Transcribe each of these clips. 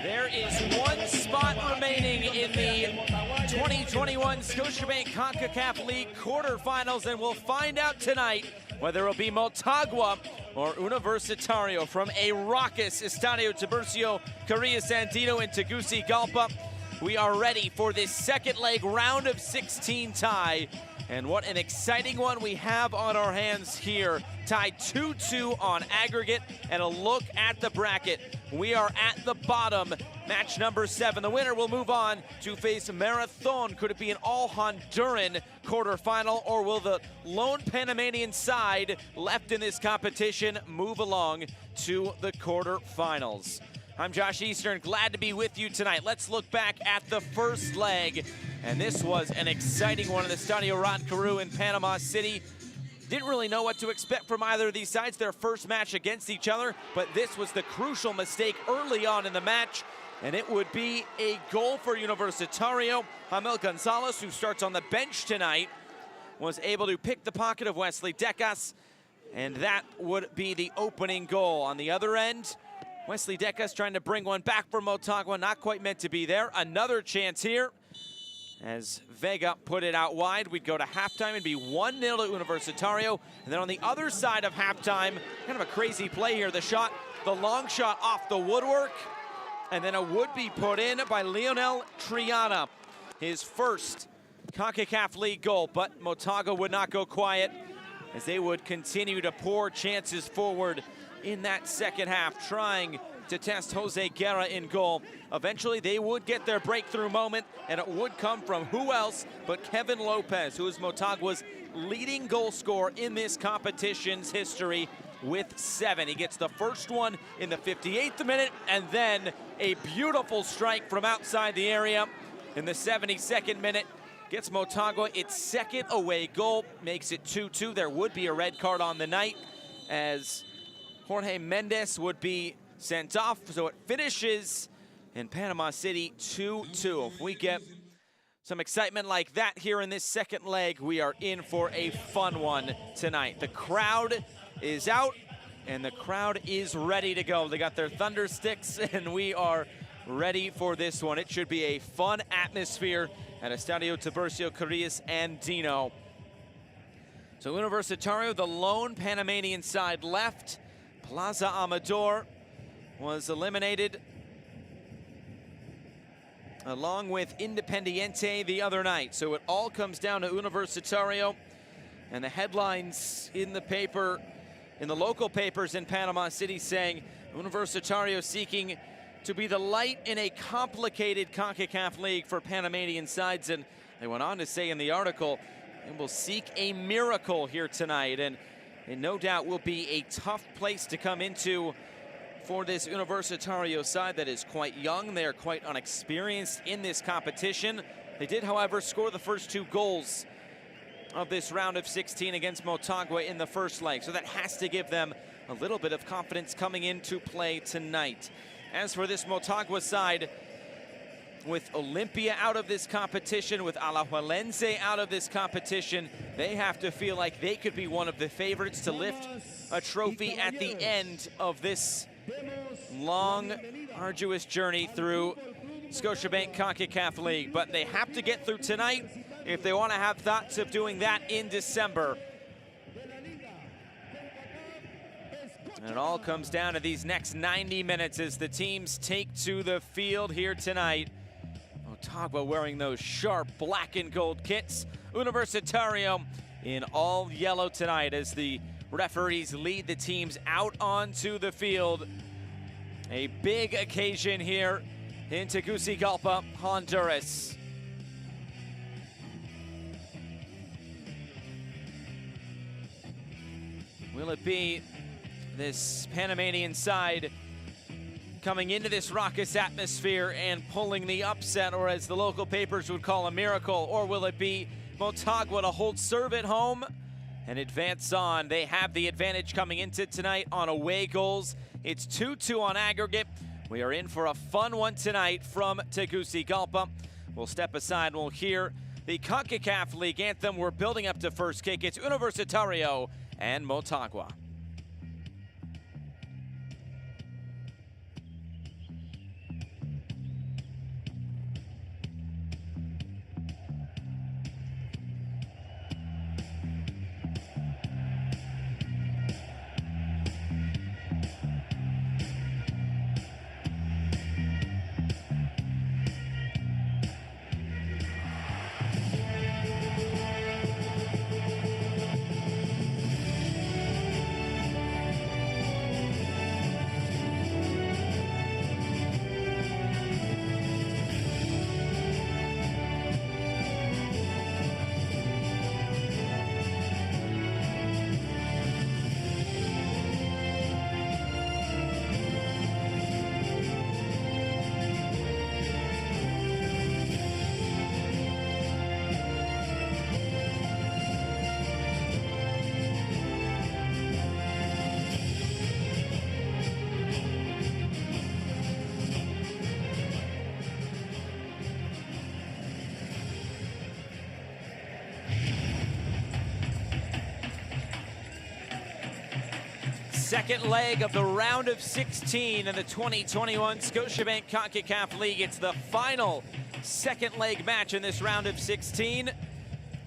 There is one spot remaining in the 2021 Scotiabank Concacaf League quarterfinals, and we'll find out tonight whether it'll be Motagua or Universitario from a raucous Estadio Tiburcio Carrillas Andino in Tegucigalpa. We are ready for this second leg round of 16 tie. And what an exciting one we have on our hands here. Tied 2-2 on aggregate, and a look at the bracket. We are at the bottom, match number 7. The winner will move on to face Marathon. Could it be an all-Honduran quarterfinal, or will the lone Panamanian side left in this competition move along to the quarterfinals? I'm Josh Eastern, glad to be with you tonight. Let's look back at the first leg. And this was an exciting one in the Estadio Ron Carew in Panama City. Didn't really know what to expect from either of these sides, their first match against each other, but this was the crucial mistake early on in the match, and it would be a goal for Universitario. Hamel Gonzalez, who starts on the bench tonight, was able to pick the pocket of Wesley Decas, and that would be the opening goal. On the other end, Wesley Decas trying to bring one back for Motagua, not quite meant to be there. Another chance here as Vega put it out wide. We'd go to halftime and be 1-0 to Universitario. And then on the other side of halftime, kind of a crazy play here. The shot, the long shot off the woodwork, and then a would-be put in by Lionel Triana. His first CONCACAF League goal, but Motagua would not go quiet as they would continue to pour chances forward in that second half, trying to test Jose Guerra in goal. Eventually, they would get their breakthrough moment, and it would come from who else but Kevin Lopez, who is Motagua's leading goal scorer in this competition's history with 7. He gets the first one in the 58th minute, and then a beautiful strike from outside the area in the 72nd minute. Gets Motagua its second away goal, makes it 2-2. There would be a red card on the night as Jorge Mendes would be sent off, so it finishes in Panama City 2-2. If we get some excitement like that here in this second leg, we are in for a fun one tonight. The crowd is out, and the crowd is ready to go. They got their thunder sticks, and we are ready for this one. It should be a fun atmosphere at Estadio Tiburcio Carrillas Andino. So Universitario, the lone Panamanian side left. Plaza Amador was eliminated along with Independiente the other night. So it all comes down to Universitario, and the headlines in the paper, in the local papers in Panama City, saying Universitario seeking to be the light in a complicated CONCACAF league for Panamanian sides. And they went on to say in the article, and will seek a miracle here tonight, and no doubt will be a tough place to come into for this Universitario side that is quite young. They are quite unexperienced in this competition. They did, however, score the first 2 goals of this round of 16 against Motagua in the first leg. So that has to give them a little bit of confidence coming into play tonight. As for this Motagua side, with Olimpia out of this competition, with Alajuelense out of this competition, they have to feel like they could be one of the favorites to lift a trophy at the end of this long, arduous journey through Scotiabank Concacaf League. But they have to get through tonight if they want to have thoughts of doing that in December. And it all comes down to these next 90 minutes as the teams take to the field here tonight. Motagua wearing those sharp black and gold kits. Universitario in all yellow tonight as the referees lead the teams out onto the field. A big occasion here in Tegucigalpa, Honduras. Will it be this Panamanian side coming into this raucous atmosphere and pulling the upset, or as the local papers would call a miracle? Or will it be Motagua to hold serve at home and advance on? They have the advantage coming into tonight on away goals. It's 2-2 on aggregate. We are in for a fun one tonight from Tegucigalpa. We'll step aside and we'll hear the CONCACAF League anthem. We're building up to first kick. It's Universitario and Motagua. Second leg of the round of 16 in the 2021 Scotiabank Concacaf League. It's the final second leg match in this round of 16,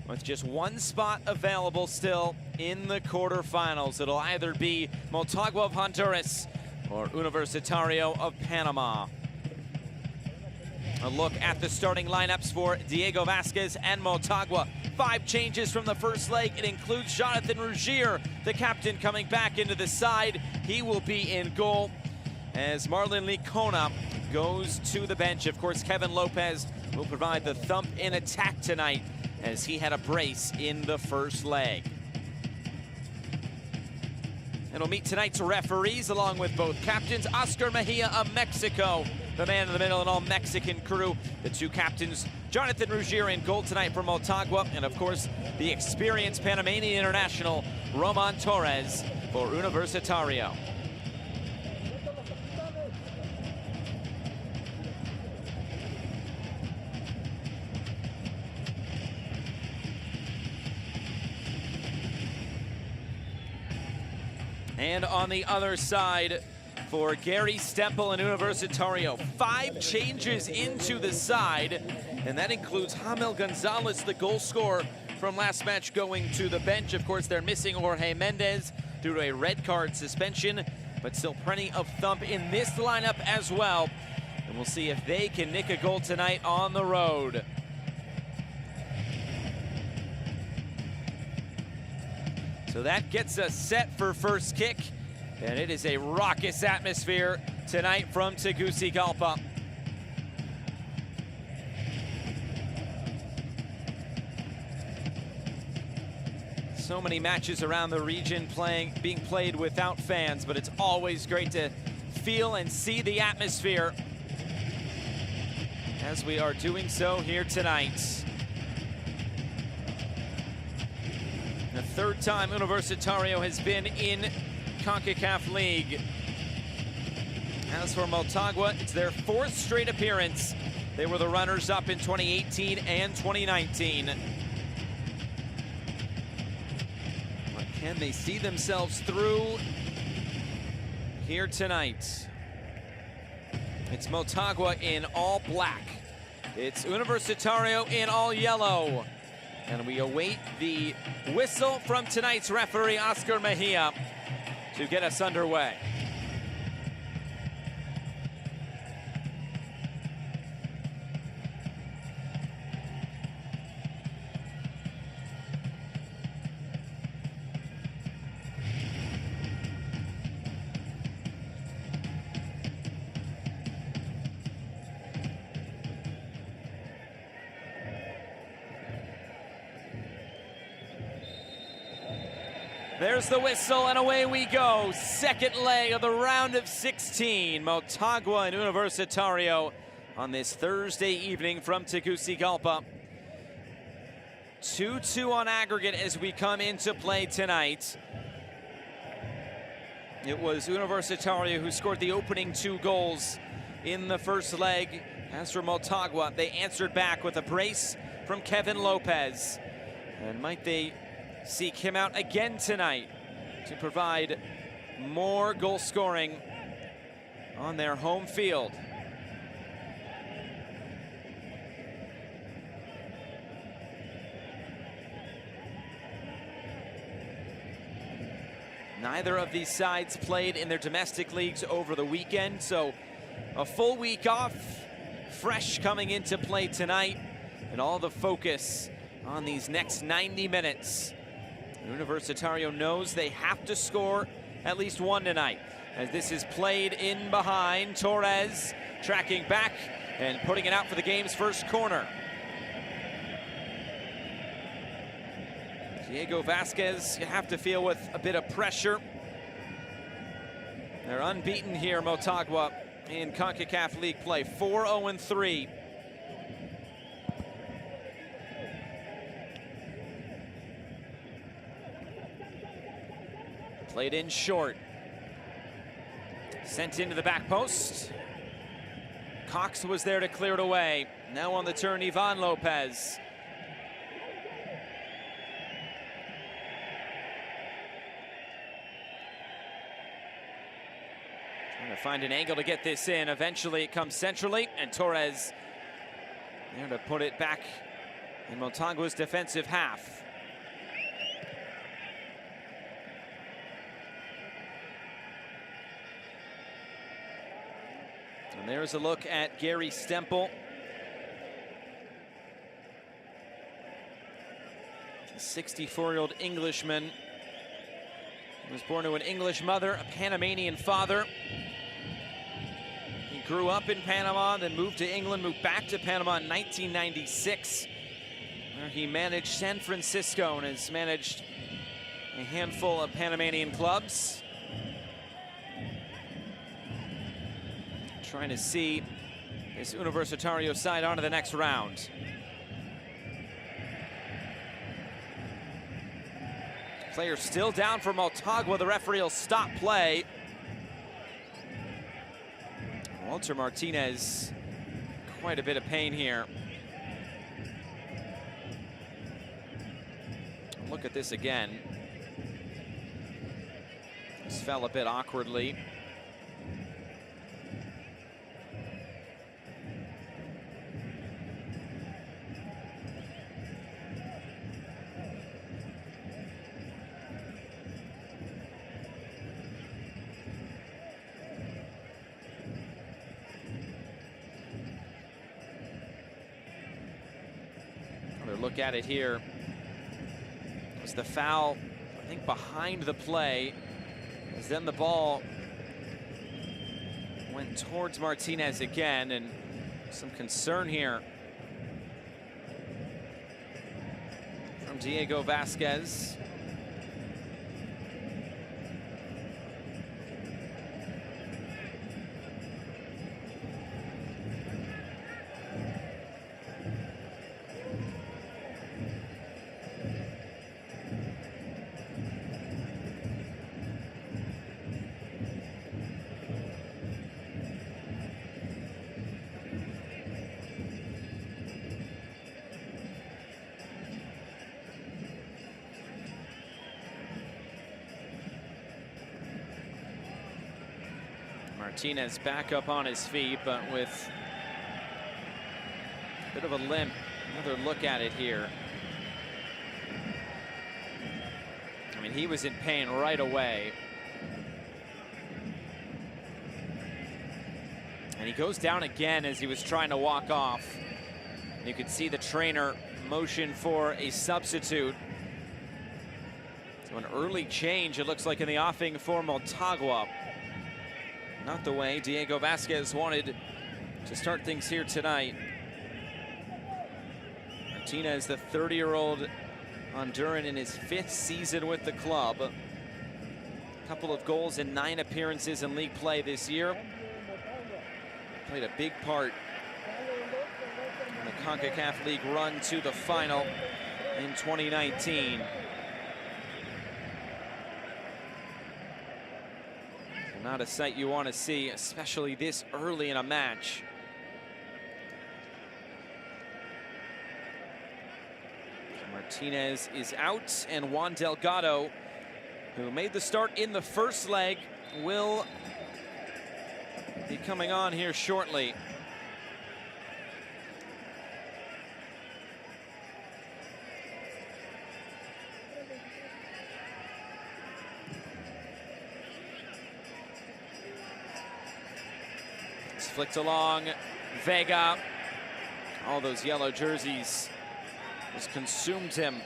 with just one spot available still in the quarterfinals. It'll either be Motagua of Honduras or Universitario of Panama. A look at the starting lineups for Diego Vasquez and Motagua. 5 changes from the first leg. It includes Jonathan Rougier, the captain, coming back into the side. He will be in goal as Marlon Licona goes to the bench. Of course, Kevin Lopez will provide the thump in attack tonight as he had a brace in the first leg. And we'll meet tonight's referees along with both captains. Oscar Mejia of Mexico, the man in the middle, and all Mexican crew. The two captains, Jonathan Rougier in goal tonight for Motagua, and of course, the experienced Panamanian international, Roman Torres for Universitario. And on the other side, for Gary Stemple and Universitario, 5 changes into the side, and that includes Hamel Gonzalez, the goal scorer from last match, going to the bench. Of course, they're missing Jorge Mendez due to a red card suspension, but still plenty of thump in this lineup as well. And we'll see if they can nick a goal tonight on the road. So that gets us set for first kick, and it is a raucous atmosphere tonight from Tegucigalpa. So many matches around the region being played without fans, but it's always great to feel and see the atmosphere as we are doing so here tonight. The third time Universitario has been in CONCACAF League. As for Motagua, it's their 4th straight appearance. They were the runners-up in 2018 and 2019. But can they see themselves through here tonight? It's Motagua in all black. It's Universitario in all yellow. And we await the whistle from tonight's referee, Oscar Mejia, to get us underway. There's the whistle, and away we go. Second leg of the round of 16. Motagua and Universitario on this Thursday evening from Tegucigalpa. 2-2 on aggregate as we come into play tonight. It was Universitario who scored the opening 2 goals in the first leg. As for Motagua, they answered back with a brace from Kevin Lopez. And might they seek him out again tonight to provide more goal scoring on their home field? Neither of these sides played in their domestic leagues over the weekend, so a full week off, fresh coming into play tonight, and all the focus on these next 90 minutes. Universitario knows they have to score at least 1 tonight, as this is played in behind. Torres tracking back and putting it out for the game's first corner. Diego Vasquez, you have to feel with a bit of pressure. They're unbeaten here, Motagua, in CONCACAF League play, 4-0-3. Played in short. Sent into the back post. Cox was there to clear it away. Now on the turn, Ivan Lopez. to find an angle to get this in. Eventually it comes centrally, and Torres there to put it back in Motagua's defensive half. And there's a look at Gary Stemple. A 64-year-old Englishman. He was born to an English mother, a Panamanian father. He grew up in Panama, then moved to England, moved back to Panama in 1996, where he managed San Francisco and has managed a handful of Panamanian clubs. Trying to see this Universitario side on to the next round. Player still down for Motagua. The referee will stop play. Walter Martinez, quite a bit of pain here. Look at this again. This fell a bit awkwardly. Look at it here. It was the foul, I think, behind the play, as then the ball went towards Martinez again, and some concern here from Diego Vasquez. Martinez back up on his feet, but with a bit of a limp. Another look at it here. I mean, he was in pain right away. And he goes down again as he was trying to walk off. You could see the trainer motion for a substitute. So an early change, it looks like, in the offing for Motagua. Not the way Diego Vasquez wanted to start things here tonight. Martinez, the 30-year-old Honduran, in his 5th season with the club. A couple of goals in 9 appearances in league play this year. Played a big part in the CONCACAF League run to the final in 2019. Not a sight you want to see, especially this early in a match. Martinez is out, and Juan Delgado, who made the start in the first leg, will be coming on here shortly. Flicked along, Vega. All those yellow jerseys just consumed him.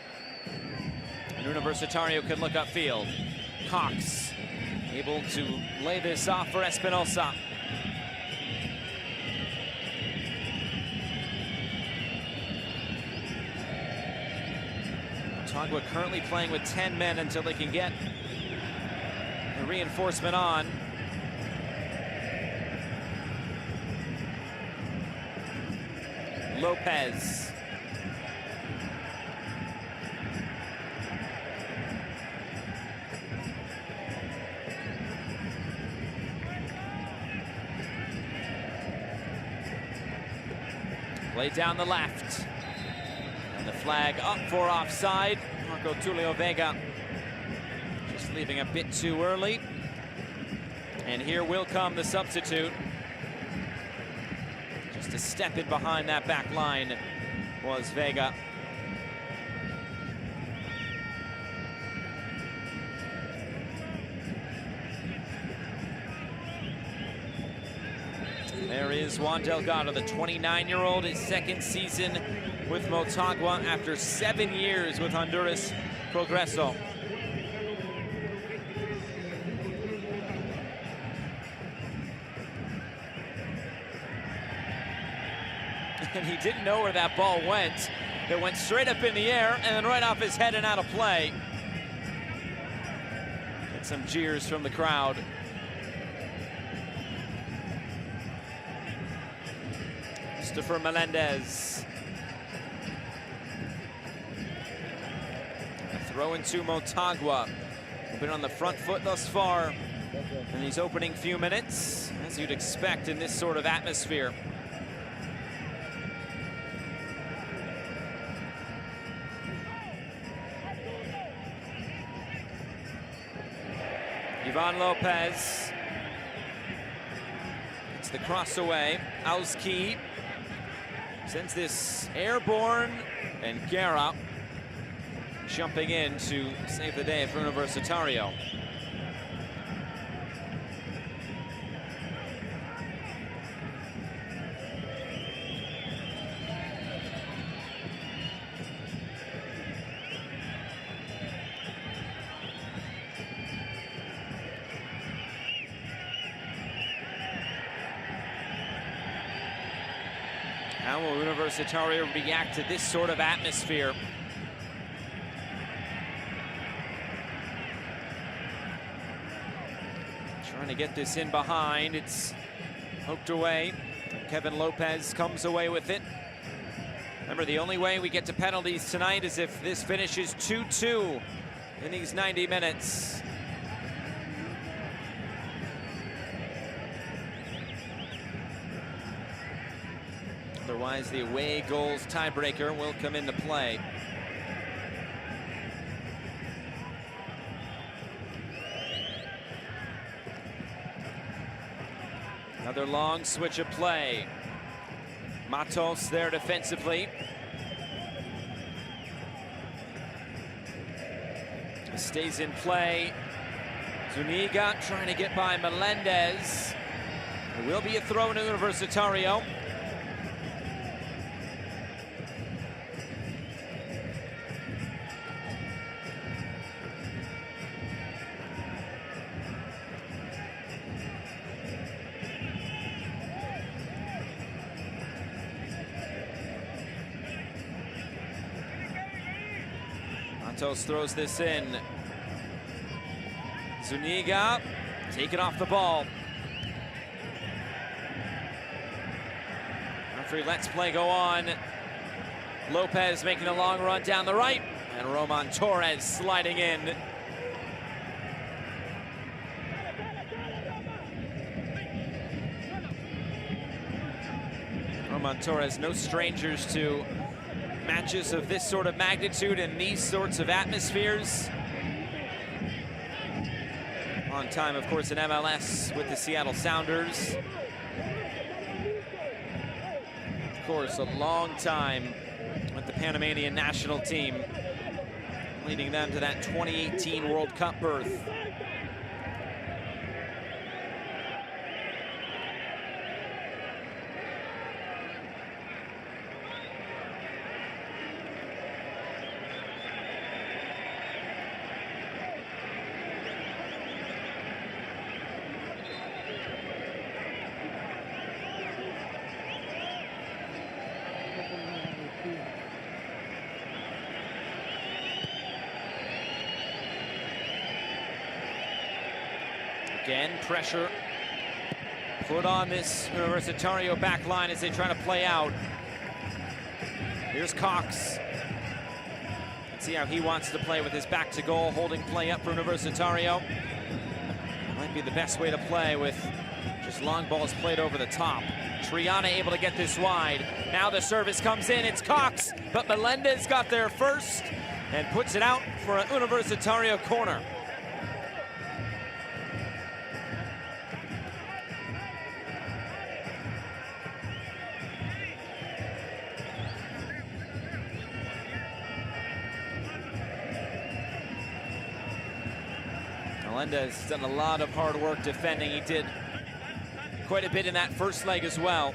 And Universitario could look upfield. Cox able to lay this off for Espinosa. Motagua currently playing with 10 men until they can get the reinforcement on. Lopez. Played down the left. And the flag up for offside. Marco Tulio Vega just leaving a bit too early. And here will come the substitute. Just a step in behind that back line was Vega. There is Juan Delgado, the 29-year-old, his second season with Motagua after 7 years with Honduras Progreso. And he didn't know where that ball went. It went straight up in the air and then right off his head and out of play. Get some jeers from the crowd. Christopher Melendez. A throw into Motagua. Been on the front foot thus far in these opening few minutes, as you'd expect in this sort of atmosphere. Ivan Lopez. It's the cross away. Auski sends this airborne, and Guerra jumping in to save the day for Universitario. How will Universitario react to this sort of atmosphere? Trying to get this in behind. It's poked away. Kevin Lopez comes away with it. Remember, the only way we get to penalties tonight is if this finishes 2-2 in these 90 minutes. Otherwise, the away goals tiebreaker will come into play. Another long switch of play. Matos there defensively. Stays in play. Zuniga trying to get by Melendez. There will be a throw to Universitario. Matos throws this in. Zuniga taking off the ball. Referee lets play go on. Lopez making a long run down the right, and Roman Torres sliding in. Roman Torres, no strangers to matches of this sort of magnitude and these sorts of atmospheres. On time, of course, in MLS with the Seattle Sounders. Of course, a long time with the Panamanian national team, leading them to that 2018 World Cup berth. Again, pressure put on this Universitario back line as they try to play out. Here's Cox. Let's see how he wants to play with his back to goal, holding play up for Universitario. Might be the best way to play with just long balls played over the top. Triana able to get this wide. Now the service comes in, it's Cox, but Melendez got there first and puts it out for an Universitario corner. Melendez has done a lot of hard work defending. He did quite a bit in that first leg as well.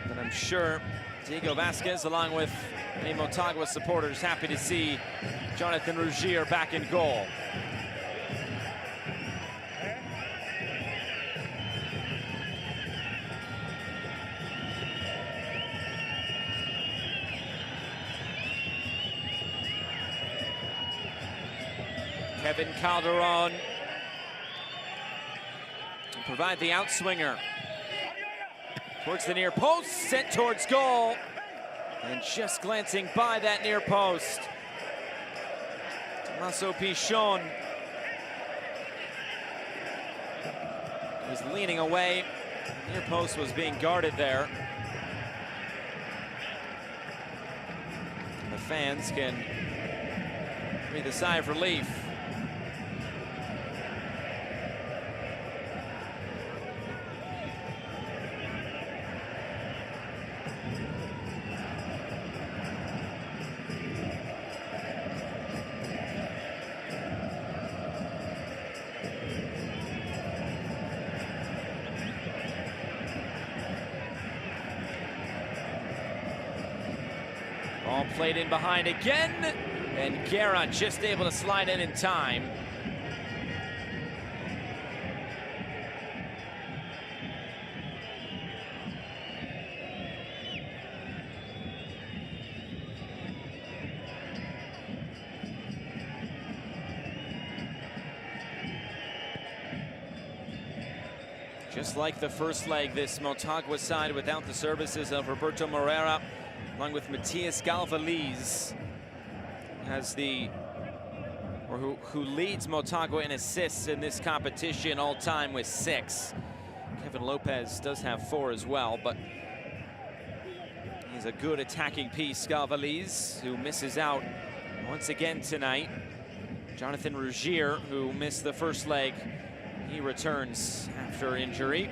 And I'm sure Diego Vasquez, along with many Motagua supporters, happy to see Jonathan Rougier back in goal. Kevin Calderon will provide the outswinger towards the near post, sent towards goal, and just glancing by that near post. Tommaso Pichon was leaning away. The near post was being guarded there. And the fans can breathe a sigh of relief. Ball played in behind again, and Guerra just able to slide in time. Just like the first leg, this Motagua side without the services of Roberto Moreira, along with Matias Galvaliz, who leads Motagua in assists in this competition all time with 6. Kevin Lopez does have 4 as well, but he's a good attacking piece. Galvaliz, who misses out once again tonight. Jonathan Rougier, who missed the first leg, he returns after injury.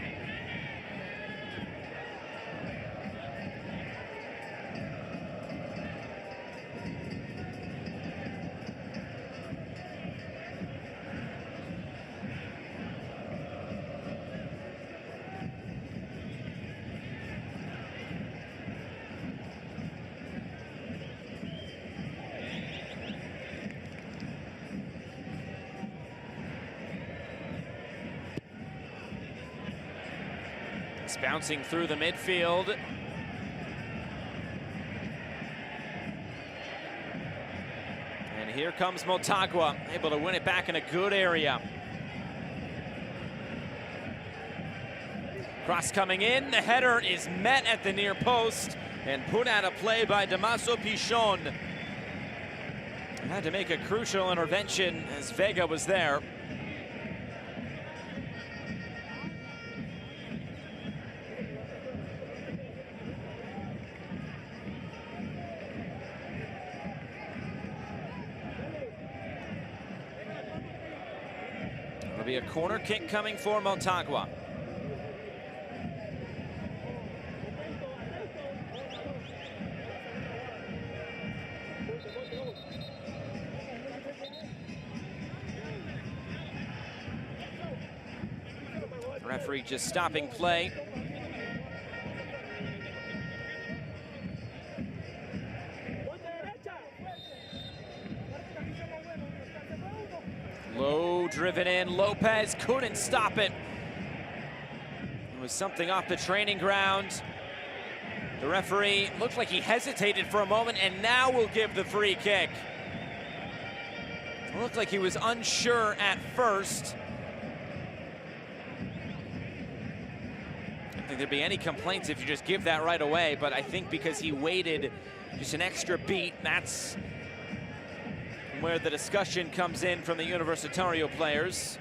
It's bouncing through the midfield. And here comes Motagua, able to win it back in a good area. Cross coming in, the header is met at the near post and put out of play by Tommaso Pichon. Had to make a crucial intervention as Vega was there. It'll be a corner kick coming for Motagua. Referee just stopping play. Low driven in, Lopez couldn't stop it. It was something off the training ground. The referee looked like he hesitated for a moment and now will give the free kick. It looked like he was unsure at first. I don't think there'd be any complaints if you just give that right away, but I think because he waited just an extra beat, that's where the discussion comes in from the Universitario players.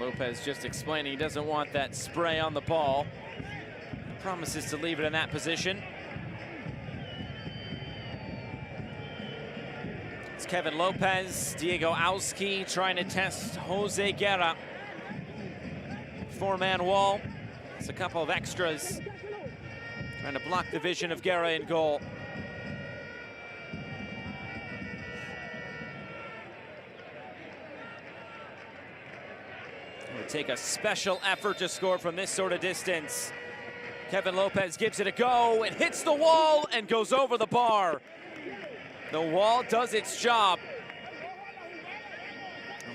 Lopez just explaining he doesn't want that spray on the ball. He promises to leave it in that position. It's Kevin Lopez, Diego Auski trying to test Jose Guerra. Four-man wall. It's a couple of extras trying to block the vision of Guerra in goal. It would take a special effort to score from this sort of distance. Kevin Lopez gives it a go. It hits the wall and goes over the bar. The wall does its job.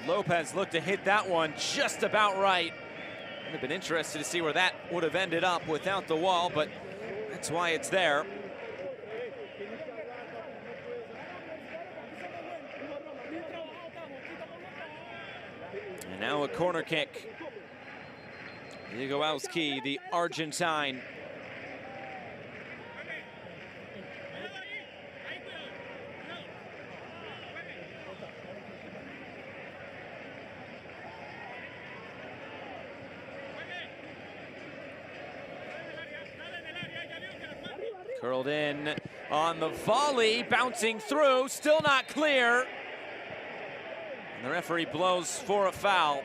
Lopez looked to hit that one just about right. I'd have been interested to see where that would have ended up without the wall, but that's why it's there. And now a corner kick. Diego Auski, the Argentine. Curled in on the volley, bouncing through, still not clear. And the referee blows for a foul.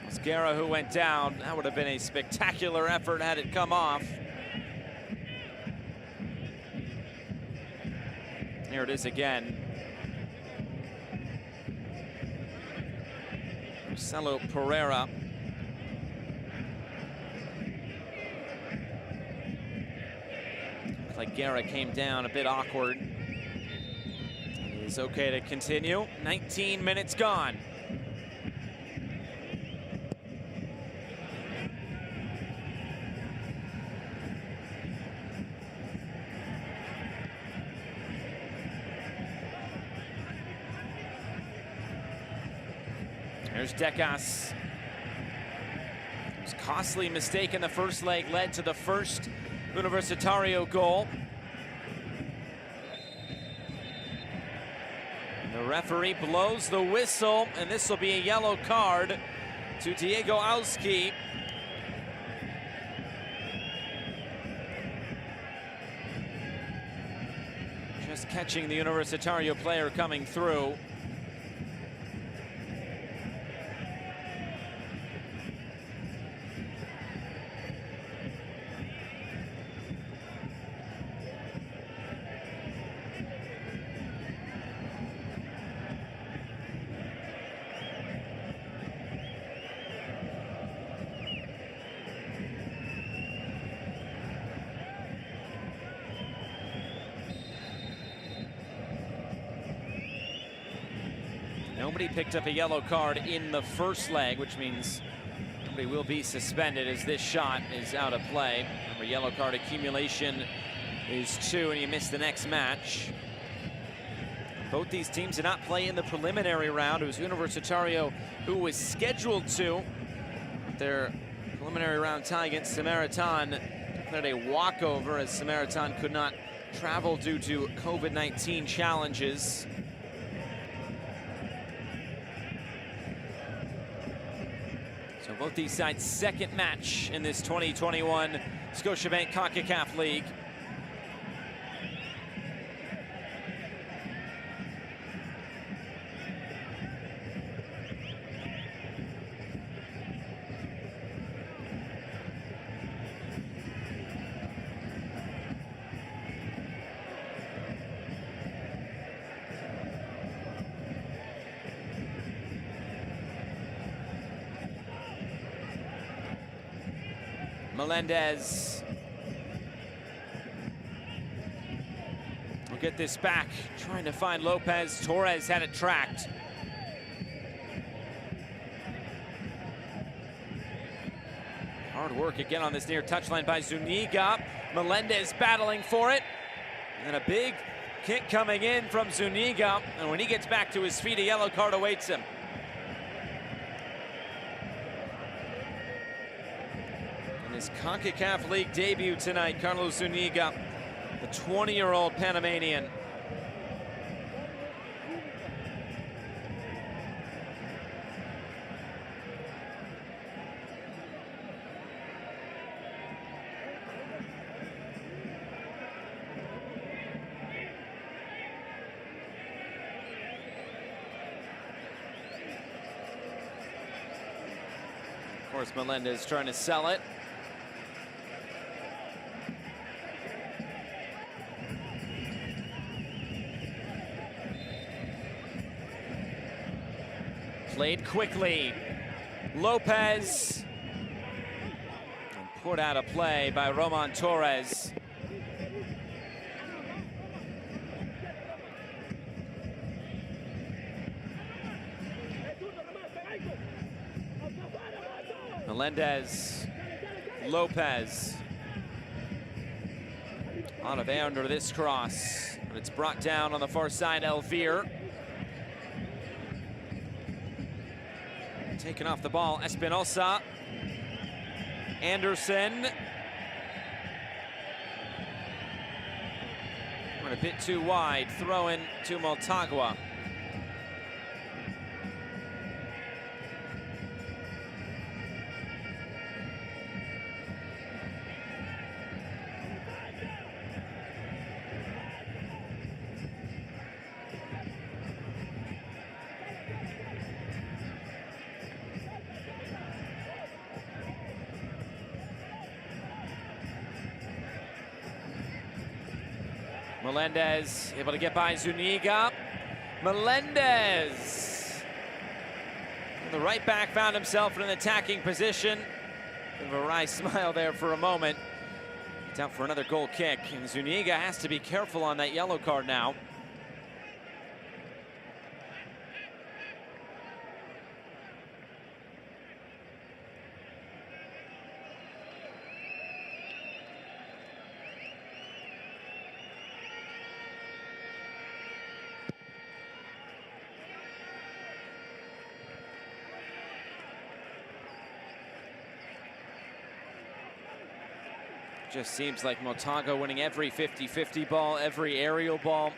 It was Guerra who went down. That would have been a spectacular effort had it come off. Here it is again. Marcelo Pereira. Like Guerra came down a bit awkward. It's okay to continue. 19 minutes gone. There's Decas. His costly mistake in the first leg led to the first Universitario goal. And the referee blows the whistle, and this will be a yellow card to Diego Auski. Just catching the Universitario player coming through. Nobody picked up a yellow card in the first leg, which means nobody will be suspended as this shot is out of play. Remember, yellow card accumulation is 2 and you miss the next match. Both these teams did not play in the preliminary round. It was Universitario who was scheduled to. Their preliminary round tie against Samaritan declared a walkover as Samaritan could not travel due to COVID-19 challenges. So both these sides' second match in this 2021 Scotiabank Concacaf League. Melendez will get this back, trying to find Lopez. Torres had it tracked. Hard work again on this near touchline by Zuniga. Melendez battling for it. And a big kick coming in from Zuniga. And when he gets back to his feet, a yellow card awaits him. His CONCACAF League debut tonight, Carlos Zuniga, the 20-year-old Panamanian. course, Melendez trying to sell it. Played quickly. Lopez. And put out of play by Roman Torres. Melendez, Lopez. Out of air under this cross, but it's brought down on the far side, Elvire. Taking off the ball, Espinosa. Anderson. Went a bit too wide, throw in to Motagua. Melendez able to get by Zuniga. Melendez. The right back found himself in an attacking position. Bit of a wry smile there for a moment. It's out for another goal kick, and Zuniga has to be careful on that yellow card now. Just seems like Motagua winning every 50-50 ball, every aerial ball.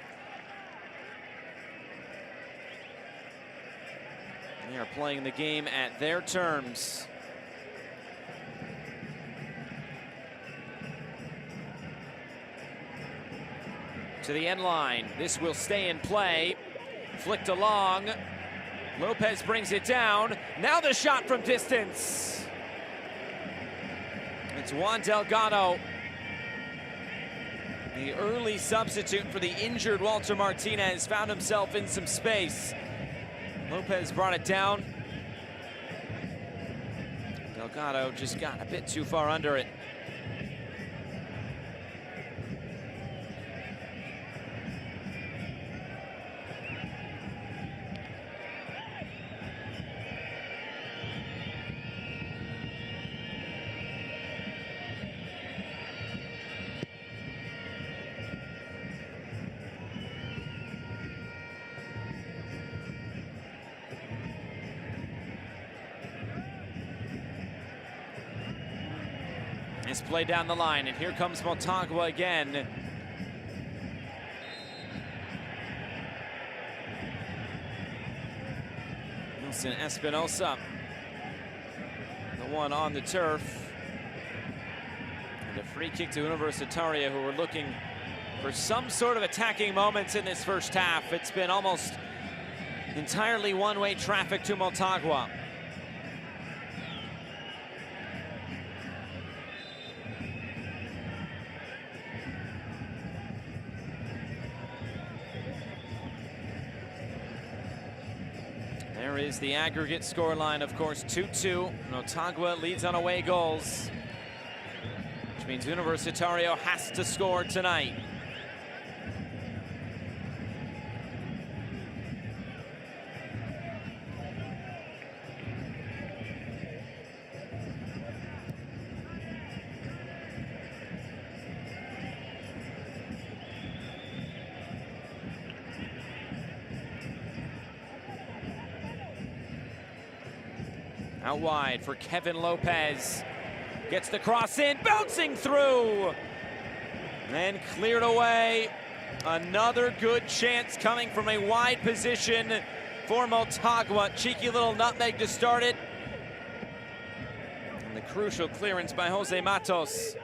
They are playing the game at their terms. To the end line. This will stay in play. Flicked along. Lopez brings it down. Now the shot from distance. It's Juan Delgado, the early substitute for the injured Walter Martinez, found himself in some space. Lopez brought it down. Delgado just got a bit too far under it. Nice play down the line, and here comes Motagua again. Wilson Espinosa, the one on the turf. And a free kick to Universitario, who were looking for some sort of attacking moments in this first half. It's been almost entirely one-way traffic to Motagua. There is the aggregate scoreline, of course, 2-2. Motagua leads on away goals, which means Universitario has to score tonight. Out wide for Kevin Lopez. Gets the cross in, bouncing through. And cleared away. Another good chance coming from a wide position for Motagua. Cheeky little nutmeg to start it. And the crucial clearance by Jose Matos.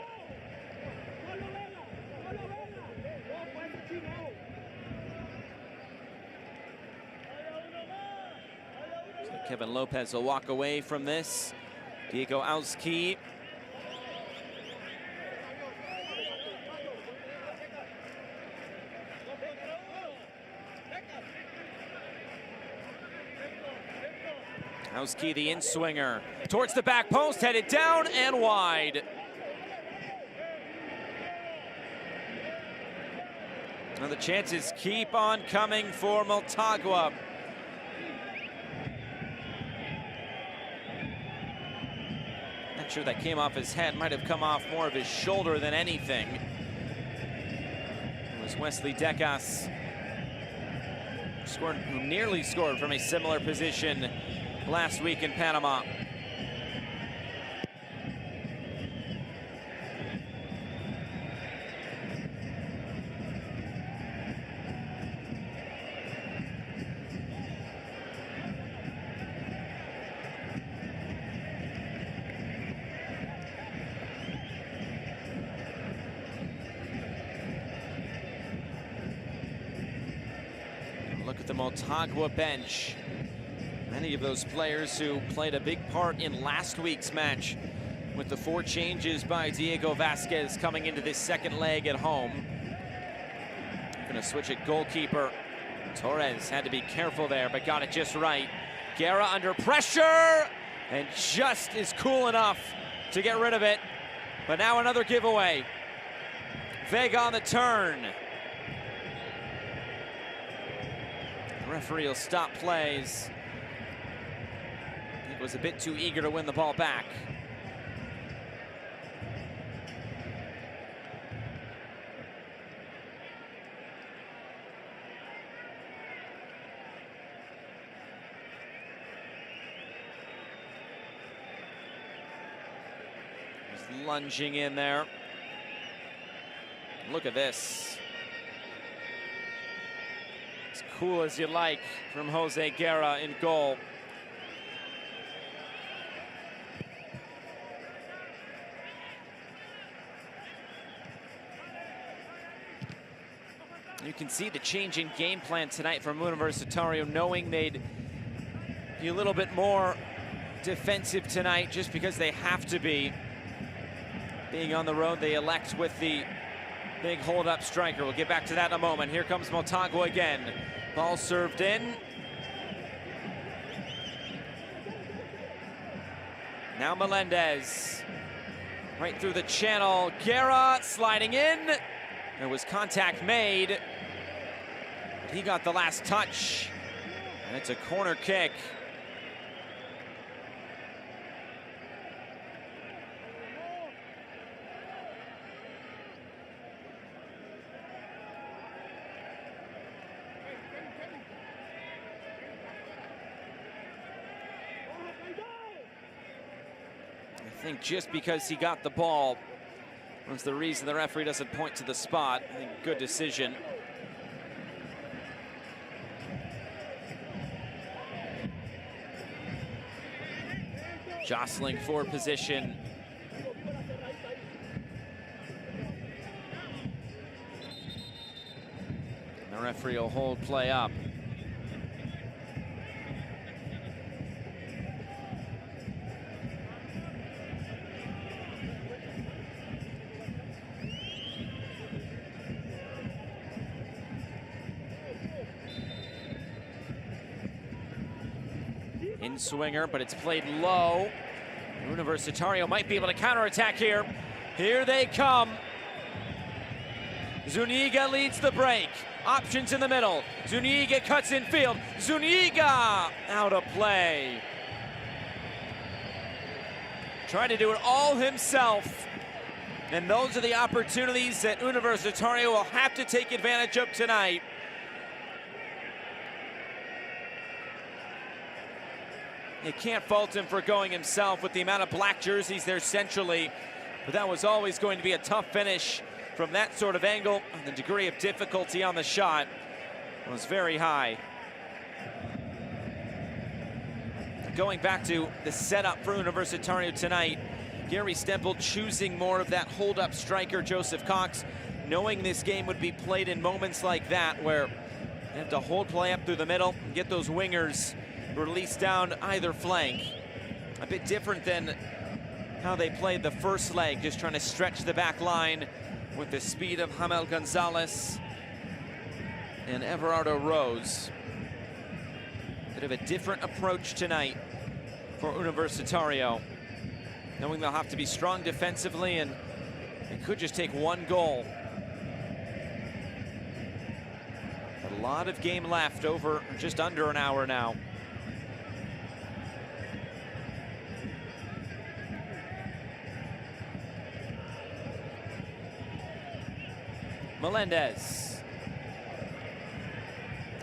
Kevin Lopez will walk away from this. Diego Auski. Auski, the in-swinger, towards the back post, headed down and wide. Now the chances keep on coming for Motagua. Not sure that came off his head, might have come off more of his shoulder than anything. It was Wesley Decas who nearly scored from a similar position last week in Panama. Look at the Motagua bench. Many of those players who played a big part in last week's match with the 4 changes by Diego Vasquez coming into this second leg at home. Gonna switch at goalkeeper. Torres had to be careful there, but got it just right. Guerra under pressure and just is cool enough to get rid of it. But now another giveaway. Vega on the turn. The referee will stop plays. Was a bit too eager to win the ball back. He's lunging in there. Look at this. As cool as you like from Jose Guerra in goal. You can see the change in game plan tonight from Universitario, knowing they'd be a little bit more defensive tonight just because they have to be. Being on the road, they elect with the big hold-up striker. We'll get back to that in a moment. Here comes Motagua again. Ball served in. Now Melendez. Right through the channel. Guerra sliding in. There was contact made. He got the last touch. And it's a corner kick. I think just because he got the ball was the reason the referee doesn't point to the spot. I think good decision. Jostling for position. And the referee will hold play up. In-swinger, but it's played low. Universitario might be able to counterattack here. Here they come. Zuniga leads the break. Options in the middle. Zuniga cuts in field. Zuniga out of play. Trying to do it all himself. And those are the opportunities that Universitario will have to take advantage of tonight. You can't fault him for going himself with the amount of black jerseys there centrally, but that was always going to be a tough finish from that sort of angle, and the degree of difficulty on the shot was very high. Going back to the setup for Universitario tonight, Gary Stemple choosing more of that hold-up striker, Joseph Cox, knowing this game would be played in moments like that where you have to hold play up through the middle and get those wingers released down either flank. A bit different than how they played the first leg, just trying to stretch the back line with the speed of Hamel Gonzalez and Everardo Rose. Bit of a different approach tonight for Universitario, knowing they'll have to be strong defensively and it could just take one goal. A lot of game left, over just under an hour now. Melendez.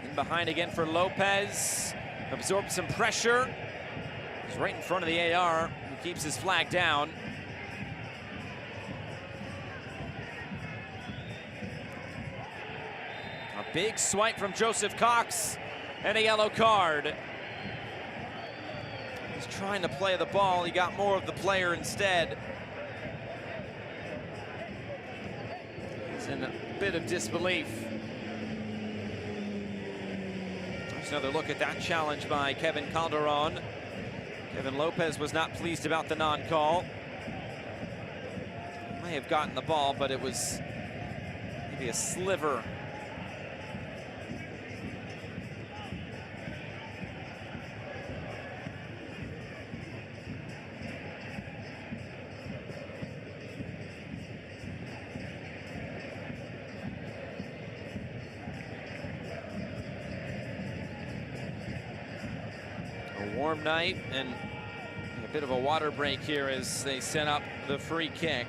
In behind again for Lopez. Absorbs some pressure. He's right in front of the AR, who keeps his flag down. A big swipe from Joseph Cox and a yellow card. He's trying to play the ball. He got more of the player instead. He's in a bit of disbelief. There's another look at that challenge by Kevin Calderon. Kevin Lopez was not pleased about the non-call. May have gotten the ball, but it was maybe a sliver. Warm night and a bit of a water break here as they set up the free kick.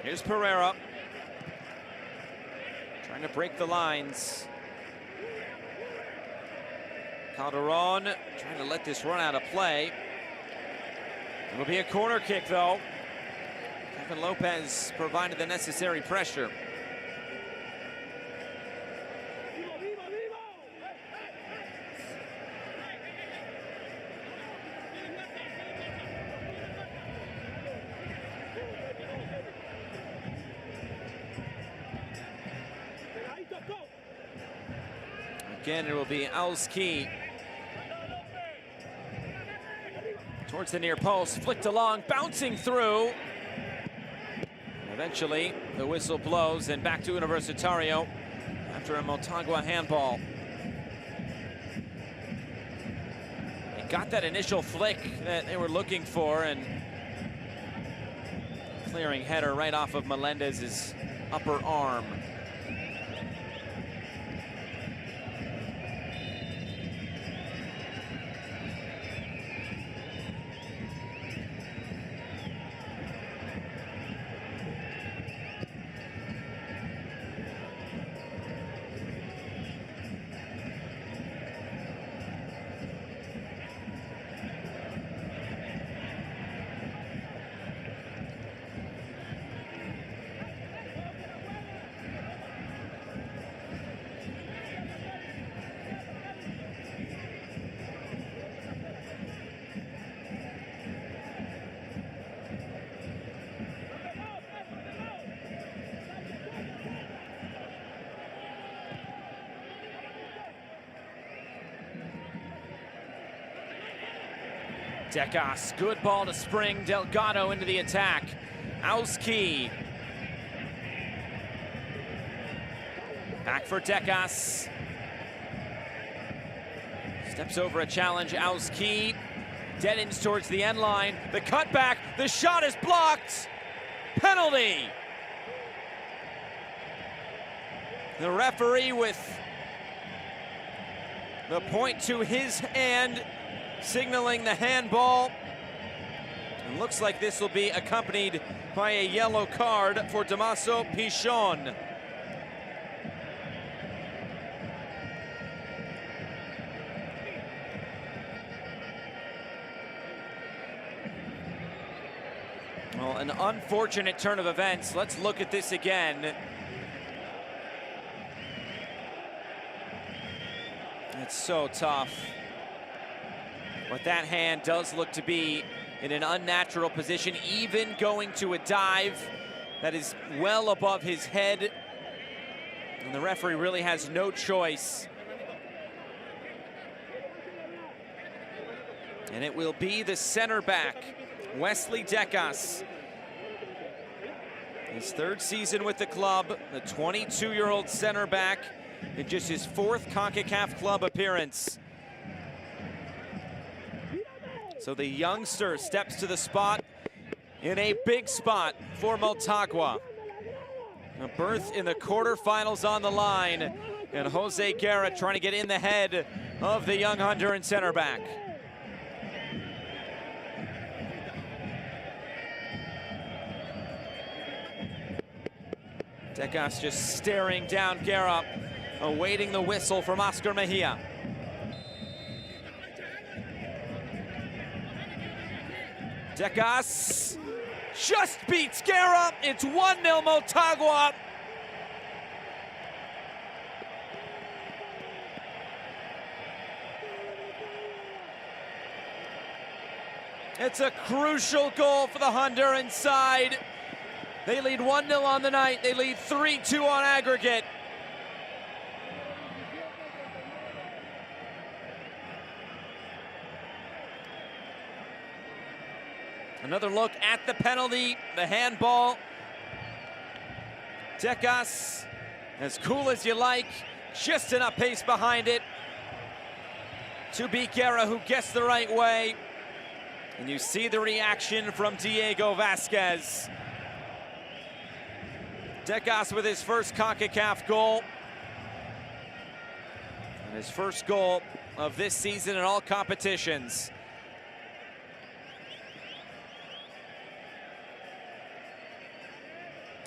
Here's Pereira, trying to break the lines. Calderon trying to let this run out of play. It'll be a corner kick, though. Kevin Lopez provided the necessary pressure. Again, it will be Alski towards the near post, flicked along, bouncing through. Eventually, the whistle blows and back to Universitario after a Motagua handball. They got that initial flick that they were looking for, and clearing header right off of Melendez's upper arm. Decas, good ball to spring. Delgado into the attack. Alski. Back for Decas. Steps over a challenge. Alski deadens towards the end line. The cutback. The shot is blocked. Penalty. The referee with the point to his hand, signaling the handball. And looks like this will be accompanied by a yellow card for Damaso Pichon. Well, an unfortunate turn of events. Let's look at this again. It's so tough. But that hand does look to be in an unnatural position, even going to a dive that is well above his head. And the referee really has no choice. And it will be the center back, Wesley Decas. His third season with the club, the 22-year-old center back in just his fourth CONCACAF club appearance. So the youngster steps to the spot in a big spot for Motagua. A berth in the quarterfinals on the line, and Jose Guerra trying to get in the head of the young Honduran center back. Decas just staring down Guerra, awaiting the whistle from Oscar Mejia. Decas just beats Guerra. It's 1-0 Motagua. It's a crucial goal for the Honduran side. They lead 1-0 on the night. They lead 3-2 on aggregate. Another look at the penalty, the handball. Decas, as cool as you like, just enough pace behind it to beat Guerra, who gets the right way. And you see the reaction from Diego Vasquez. Decas with his first CONCACAF goal. And his first goal of this season in all competitions.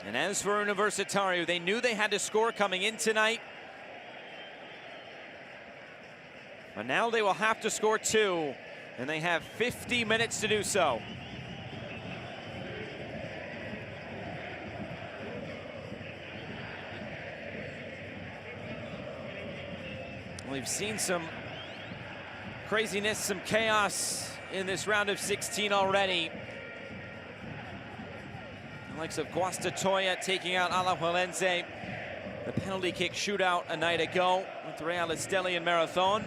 And as for Universitario, they knew they had to score coming in tonight. But now they will have to score 2, and they have 50 minutes to do so. We've seen some craziness, some chaos in this round of 16 already. The likes of Guastatoya taking out Alajuelense. The penalty kick shootout a night ago with Real Esteli and Marathon.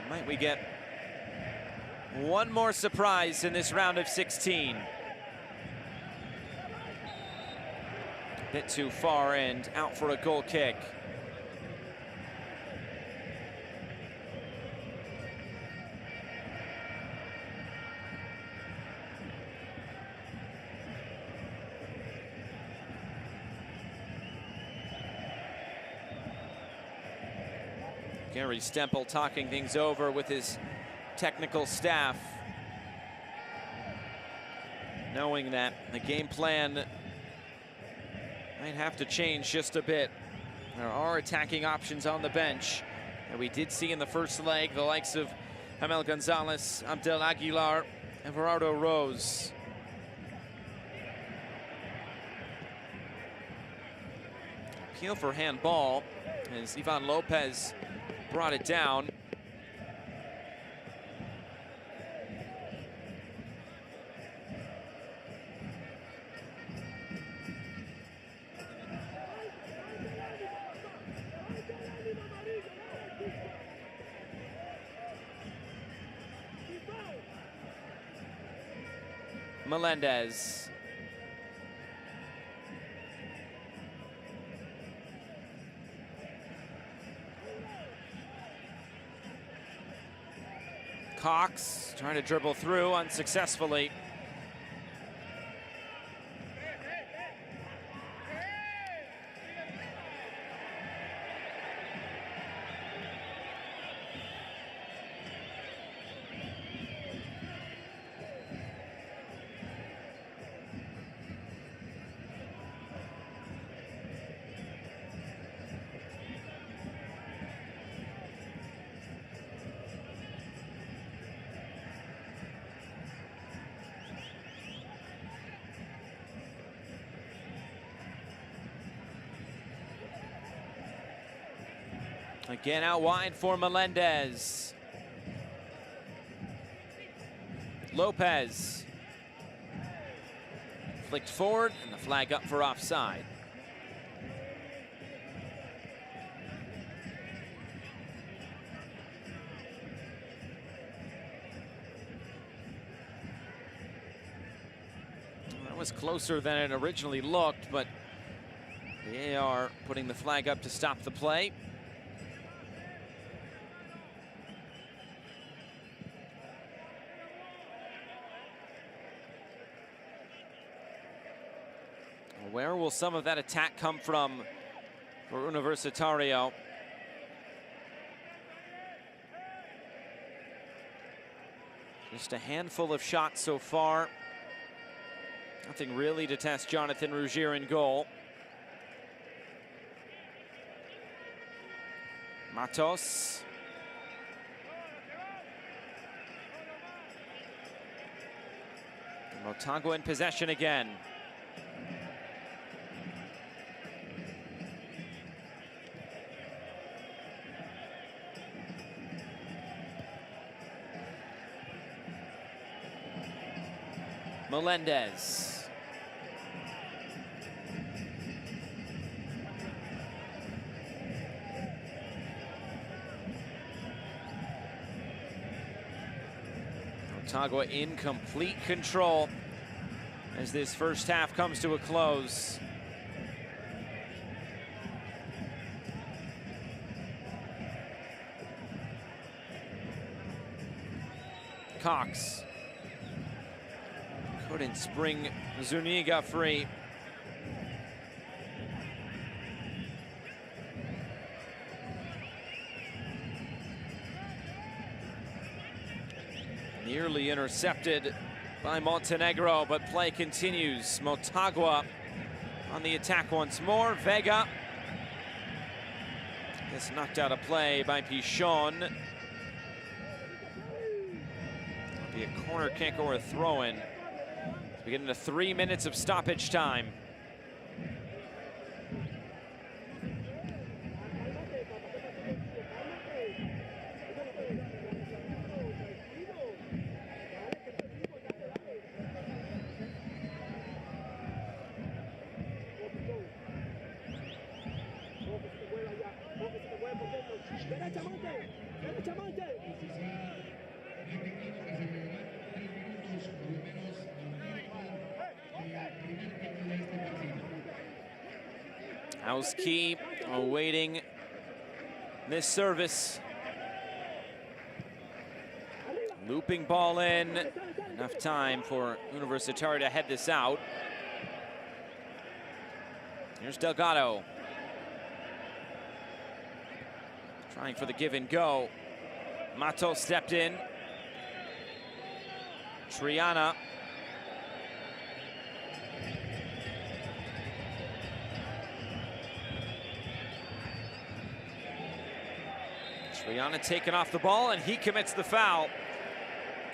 Might we get one more surprise in this round of 16? A bit too far and out for a goal kick. Gary Stemple talking things over with his technical staff, knowing that the game plan might have to change just a bit. There are attacking options on the bench that we did see in the first leg, the likes of Hamel Gonzalez, Abdel Aguilar, and Gerardo Rose. Appeal for handball as Ivan Lopez brought it down. Melendez. Cox trying to dribble through unsuccessfully. Again out wide for Melendez. Lopez. Flicked forward, and the flag up for offside. That was closer than it originally looked, but they are putting the flag up to stop the play. Where will some of that attack come from for Universitario? Just a handful of shots so far. Nothing really to test Jonathan Rougier in goal. Matos. Motagua in possession again. Melendez. Motagua in complete control as this first half comes to a close. Cox. Couldn't spring Zuniga free. Nearly intercepted by Montenegro, but play continues. Motagua on the attack once more. Vega gets knocked out of play by Pichon. It'll be a corner kick or a throw-in. We get into 3 minutes of stoppage time. Key awaiting this service. Looping ball in. Enough time for Universitario to head this out. Here's Delgado. Trying for the give and go. Mato stepped in. Triana. Triana taking off the ball, and he commits the foul.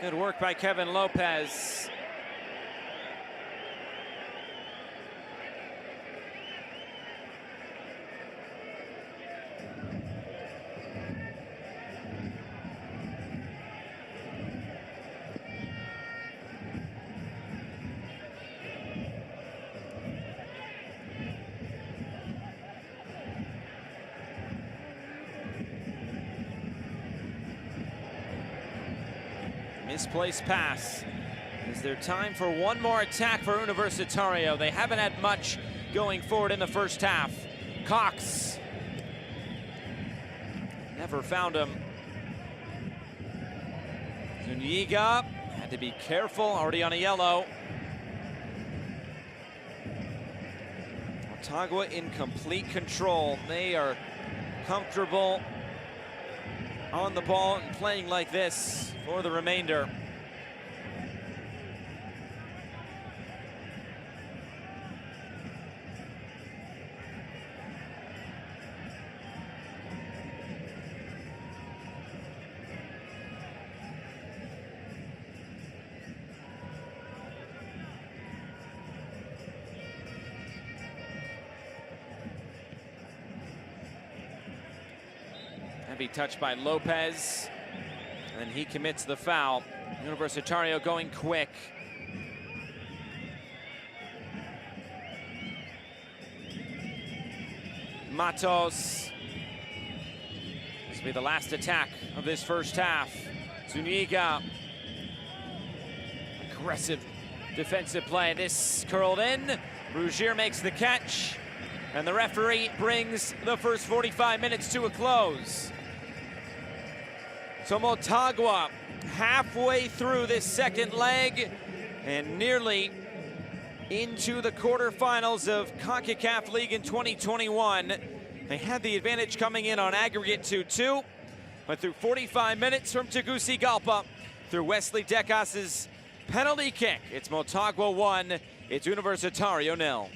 Good work by Kevin Lopez. Misplaced pass. Is there time for one more attack for Universitario? They haven't had much going forward in the first half. Cox. Never found him. Zuniga had to be careful, already on a yellow. Motagua in complete control. They are comfortable on the ball and playing like this for the remainder. Heavy touch by Lopez, and he commits the foul. Universitario going quick. Matos. This will be the last attack of this first half. Zuniga. Aggressive defensive play. This curled in. Rougier makes the catch. And the referee brings the first 45 minutes to a close. So Motagua halfway through this second leg and nearly into the quarterfinals of CONCACAF League in 2021. They had the advantage coming in on aggregate 2-2, but through 45 minutes from Tegucigalpa, through Wesley Decas's penalty kick, it's Motagua 1, it's Universitario 0.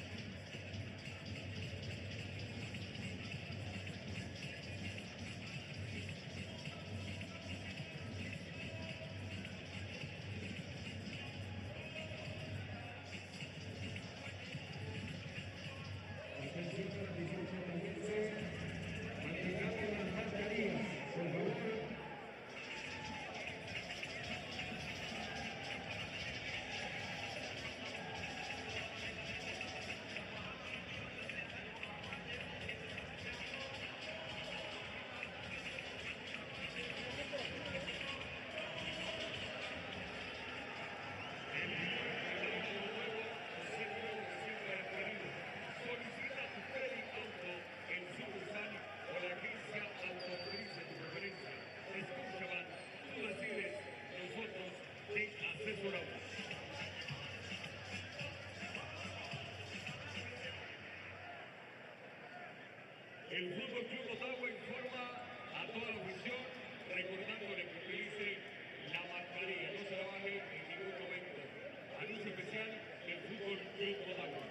El Fútbol Club Motagua informa a toda la afición, recordándole que utilice la mascarilla, no se la baje en ningún momento. Anuncio especial del Fútbol Club Motagua.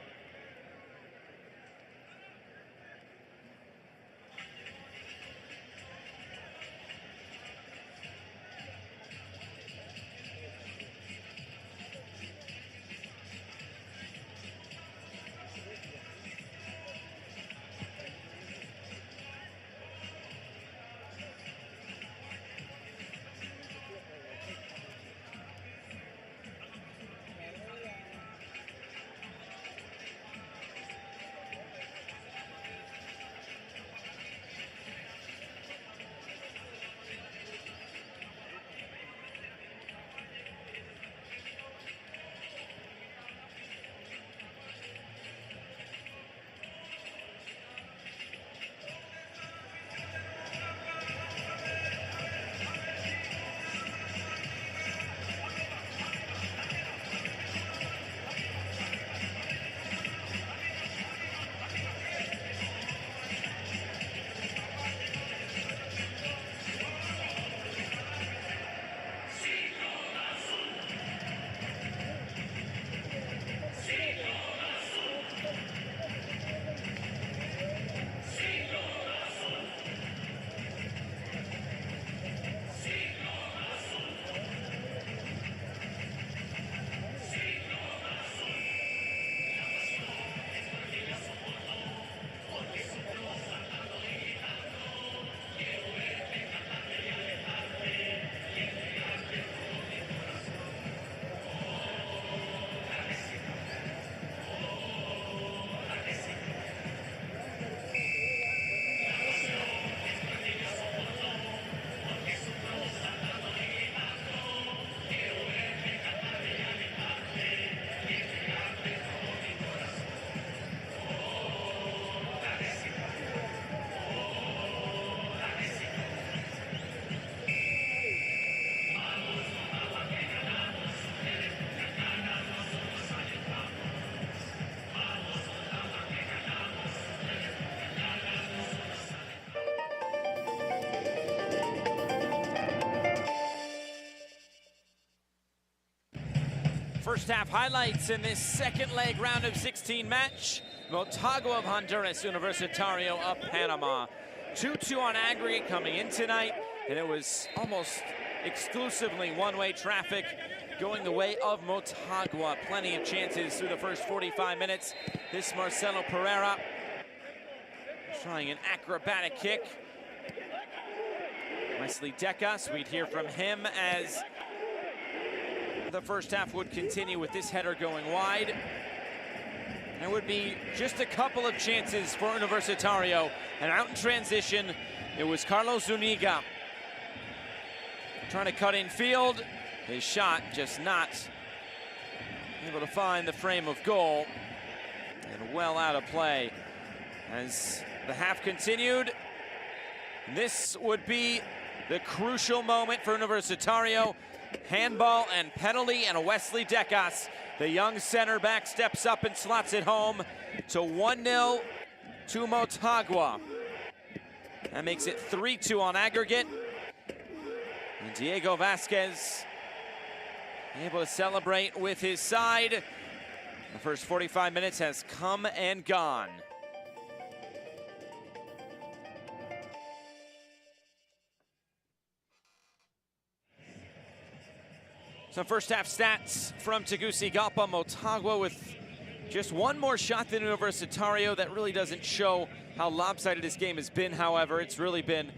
First half highlights in this second leg round of 16 match. Motagua of Honduras, Universitario of Panama. 2-2 on aggregate coming in tonight, and it was almost exclusively one-way traffic going the way of Motagua. Plenty of chances through the first 45 minutes. This Marcelo Pereira trying an acrobatic kick. Wesley Decas, we'd hear from him as the first half would continue with this header going wide. There would be just a couple of chances for Universitario, and out in transition, it was Carlos Zuniga trying to cut in field. His shot just not able to find the frame of goal, and well out of play. As the half continued, this would be the crucial moment for Universitario. Handball and penalty, and Wesley Decas, the young center back, steps up and slots it home to 1-0 to Motagua. That makes it 3-2 on aggregate. And Diego Vasquez able to celebrate with his side. The first 45 minutes has come and gone. Some first half stats from Tegucigalpa. Motagua with just one more shot than Universitario. That really doesn't show how lopsided this game has been, however. It's really been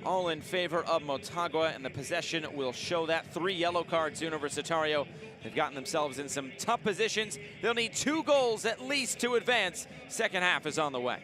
all in favor of Motagua, and the possession will show that. 3 yellow cards to Universitario. They've gotten themselves in some tough positions. They'll need 2 goals at least to advance. Second half is on the way.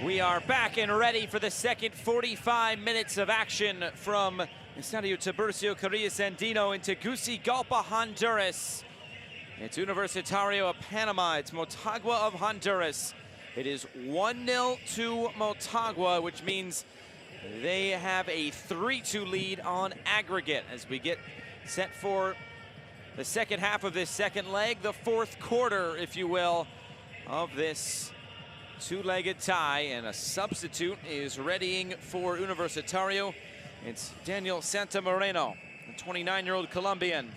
We are back and ready for the second 45 minutes of action from Estadio Tiburcio Carrillas Andino in Tegucigalpa, Honduras. It's Universitario of Panama. It's Motagua of Honduras. It is 1-0 to Motagua, which means they have a 3-2 lead on aggregate as we get set for the second half of this second leg, the fourth quarter, if you will, of this two-legged tie. And a substitute is readying for Universitario. It's Daniel Moreno, the 29-year-old Colombian.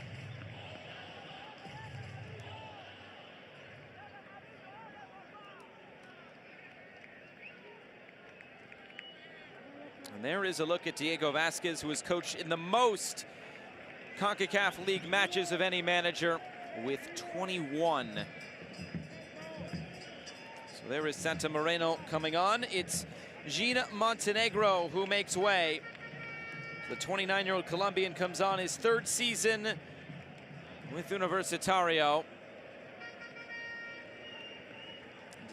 And there is a look at Diego Vasquez, who has coached in the most CONCACAF League matches of any manager with 21. So there is Santa Moreno coming on. It's Jean Montenegro who makes way. The 29-year-old Colombian comes on his third season with Universitario.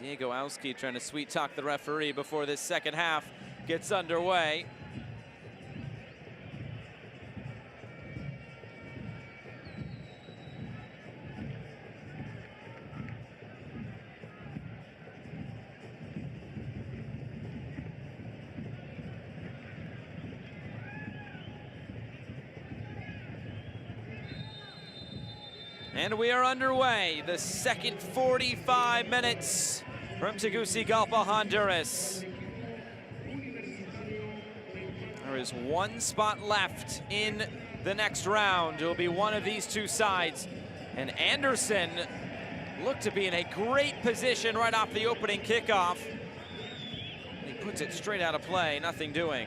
Diego Auski trying to sweet-talk the referee before this second half gets underway. And we are underway, the second 45 minutes from Tegucigalpa, Honduras. There is one spot left in the next round. It will be one of these two sides. And Anderson looked to be in a great position right off the opening kickoff. He puts it straight out of play, nothing doing.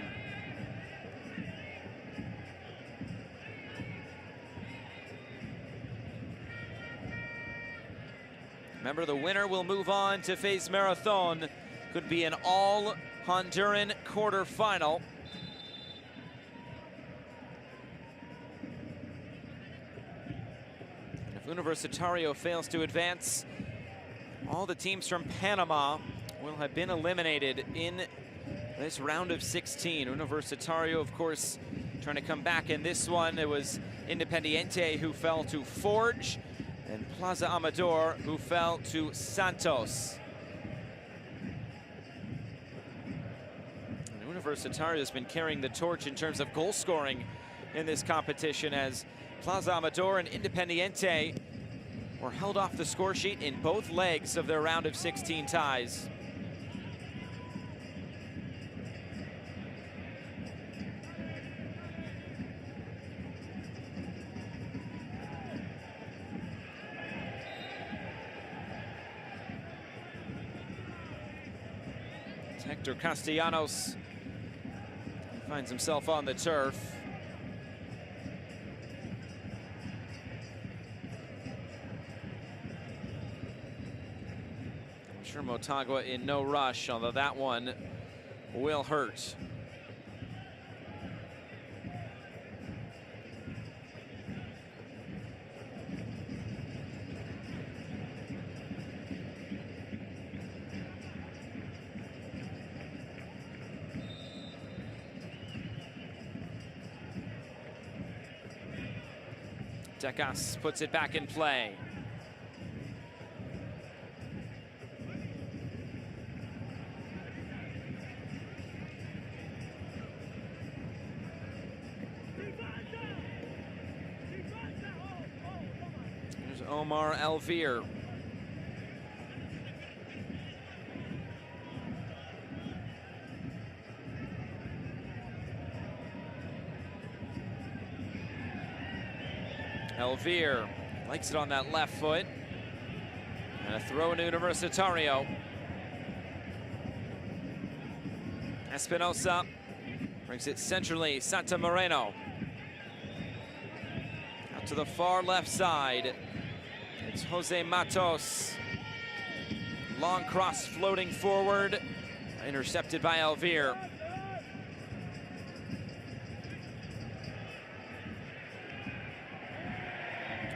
Remember, the winner will move on to face Marathon. Could be an all-Honduran quarterfinal. And if Universitario fails to advance, all the teams from Panama will have been eliminated in this round of 16. Universitario, of course, trying to come back in this one. It was Independiente who fell to Forge, and Plaza Amador who fell to Santos. And Universitario has been carrying the torch in terms of goal scoring in this competition, as Plaza Amador and Independiente were held off the score sheet in both legs of their round of 16 ties. Hector Castellanos finds himself on the turf. I'm sure Motagua in no rush, although that one will hurt. Decas puts it back in play. There's Omar Elvir. Elvir likes it on that left foot. And a throw into Universitario. Espinosa brings it centrally. Santa Moreno. Out to the far left side. It's Jose Matos. Long cross floating forward. Intercepted by Elvir.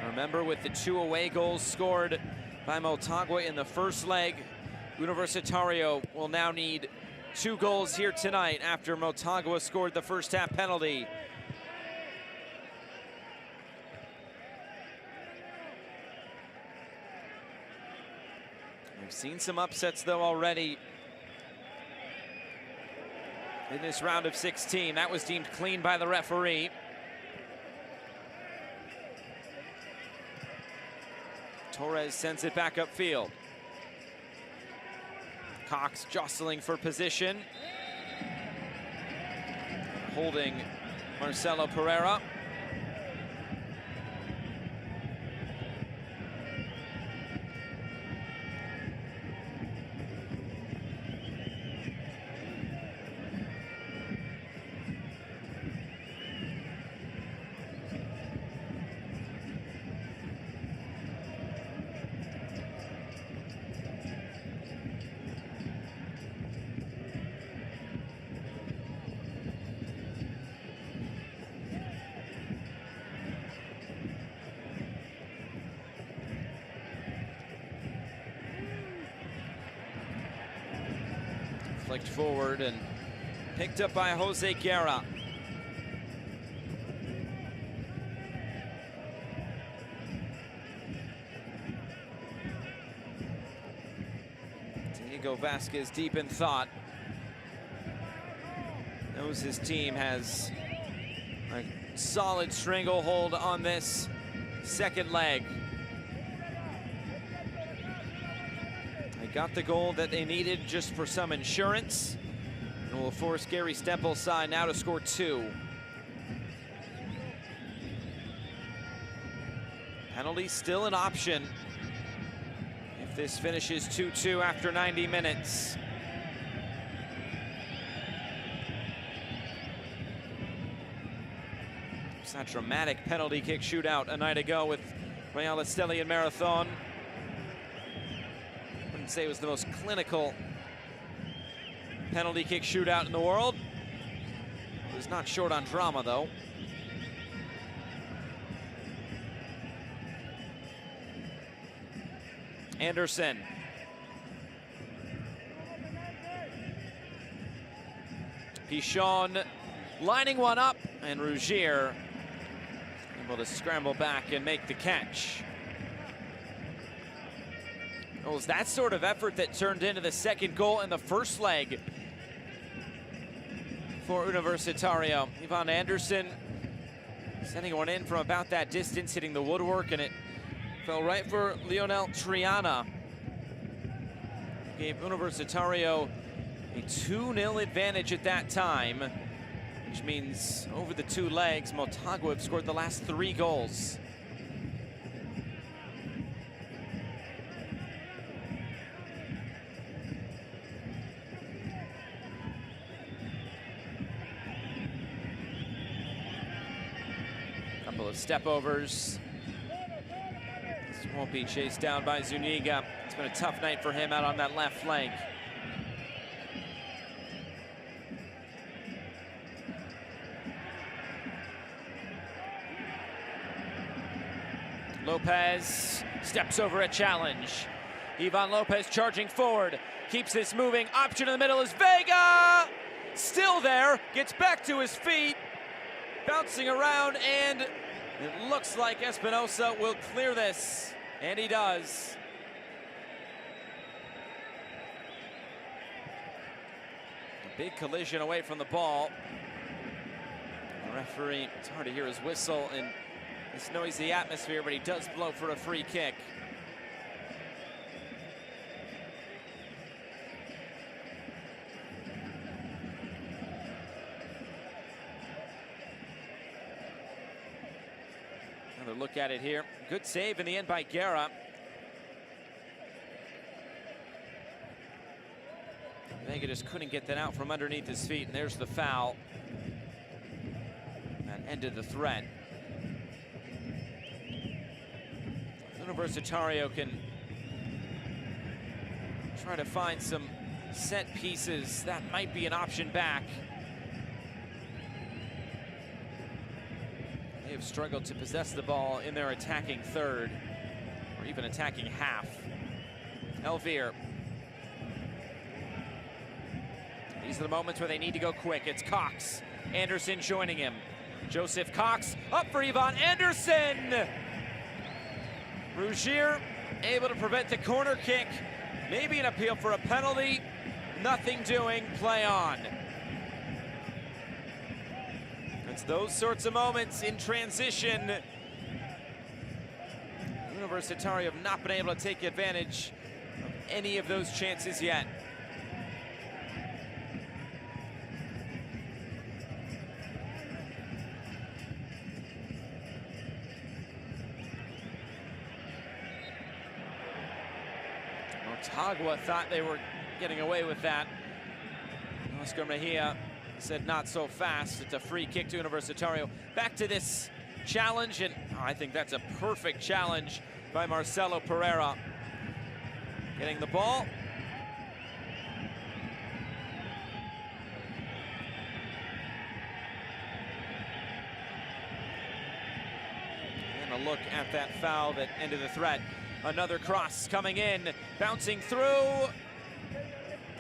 Remember, with the 2 away goals scored by Motagua in the first leg, Universitario will now need 2 goals here tonight after Motagua scored the first half penalty. We've seen some upsets, though, already in this round of 16. That was deemed clean by the referee. Torres sends it back upfield. Cox jostling for position. Holding Marcelo Pereira. Flicked forward and picked up by Jose Guerra. Diego Vasquez deep in thought. Knows his team has a solid stranglehold on this second leg. Got the goal that they needed just for some insurance, and will force Gary Stemple's side now to score 2. Penalty still an option if this finishes 2-2 after 90 minutes. It's that dramatic penalty kick shootout a night ago with Real Esteli and Marathon. wouldn't say it was the most clinical penalty kick shootout in the world. It was not short on drama, though. Anderson. Pichon lining one up, and Rougier able to scramble back and make the catch. It was that sort of effort that turned into the second goal in the first leg for Universitario. Ivan Anderson sending one in from about that distance, hitting the woodwork, and it fell right for Lionel Triana. Gave Universitario a 2-0 advantage at that time, which means over the 2 legs, Motagua have scored the last 3 goals. Couple of step-overs. This won't be chased down by Zuniga. It's been a tough night for him out on that left flank. Lopez steps over a challenge. Ivan Lopez charging forward, keeps this moving. Option in the middle is Vega! Still there, gets back to his feet, bouncing around, and it looks like Espinosa will clear this, and he does. A big collision away from the ball. The referee, it's hard to hear his whistle in this noisy atmosphere, but he does blow for a free kick. Another look at it here. Good save in the end by Guerra. Vega just couldn't get that out from underneath his feet, and there's the foul. That ended the threat. Universitario can try to find some set pieces. That might be an option back. They have struggled to possess the ball in their attacking third, or even attacking half. Elvire. These are the moments where they need to go quick. It's Cox. Anderson joining him. Joseph Cox up for Ivan Anderson. Rougier able to prevent the corner kick. Maybe an appeal for a penalty. Nothing doing, play on. It's those sorts of moments in transition. Universitario have not been able to take advantage of any of those chances yet. Motagua thought they were getting away with that. Oscar Mejia said not so fast. It's a free kick to Universitario. Back to this challenge, and I think that's a perfect challenge by Marcelo Pereira. Getting the ball. And a look at that foul that ended the threat. Another cross coming in, bouncing through.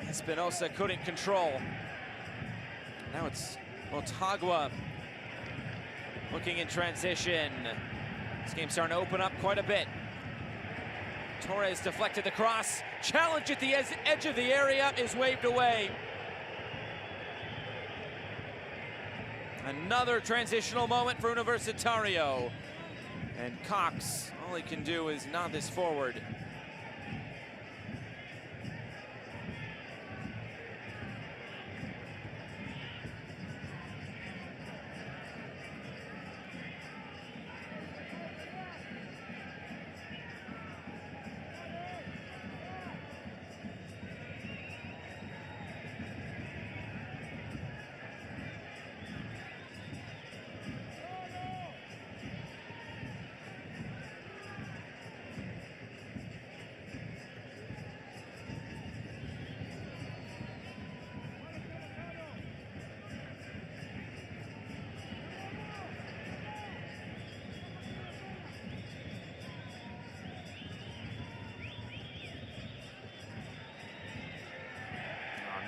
Espinosa couldn't control. Now it's Motagua looking in transition. This game's starting to open up quite a bit. Torres deflected the cross. Challenge at the edge of the area is waved away. Another transitional moment for Universitario. And Cox, all he can do is nod this forward.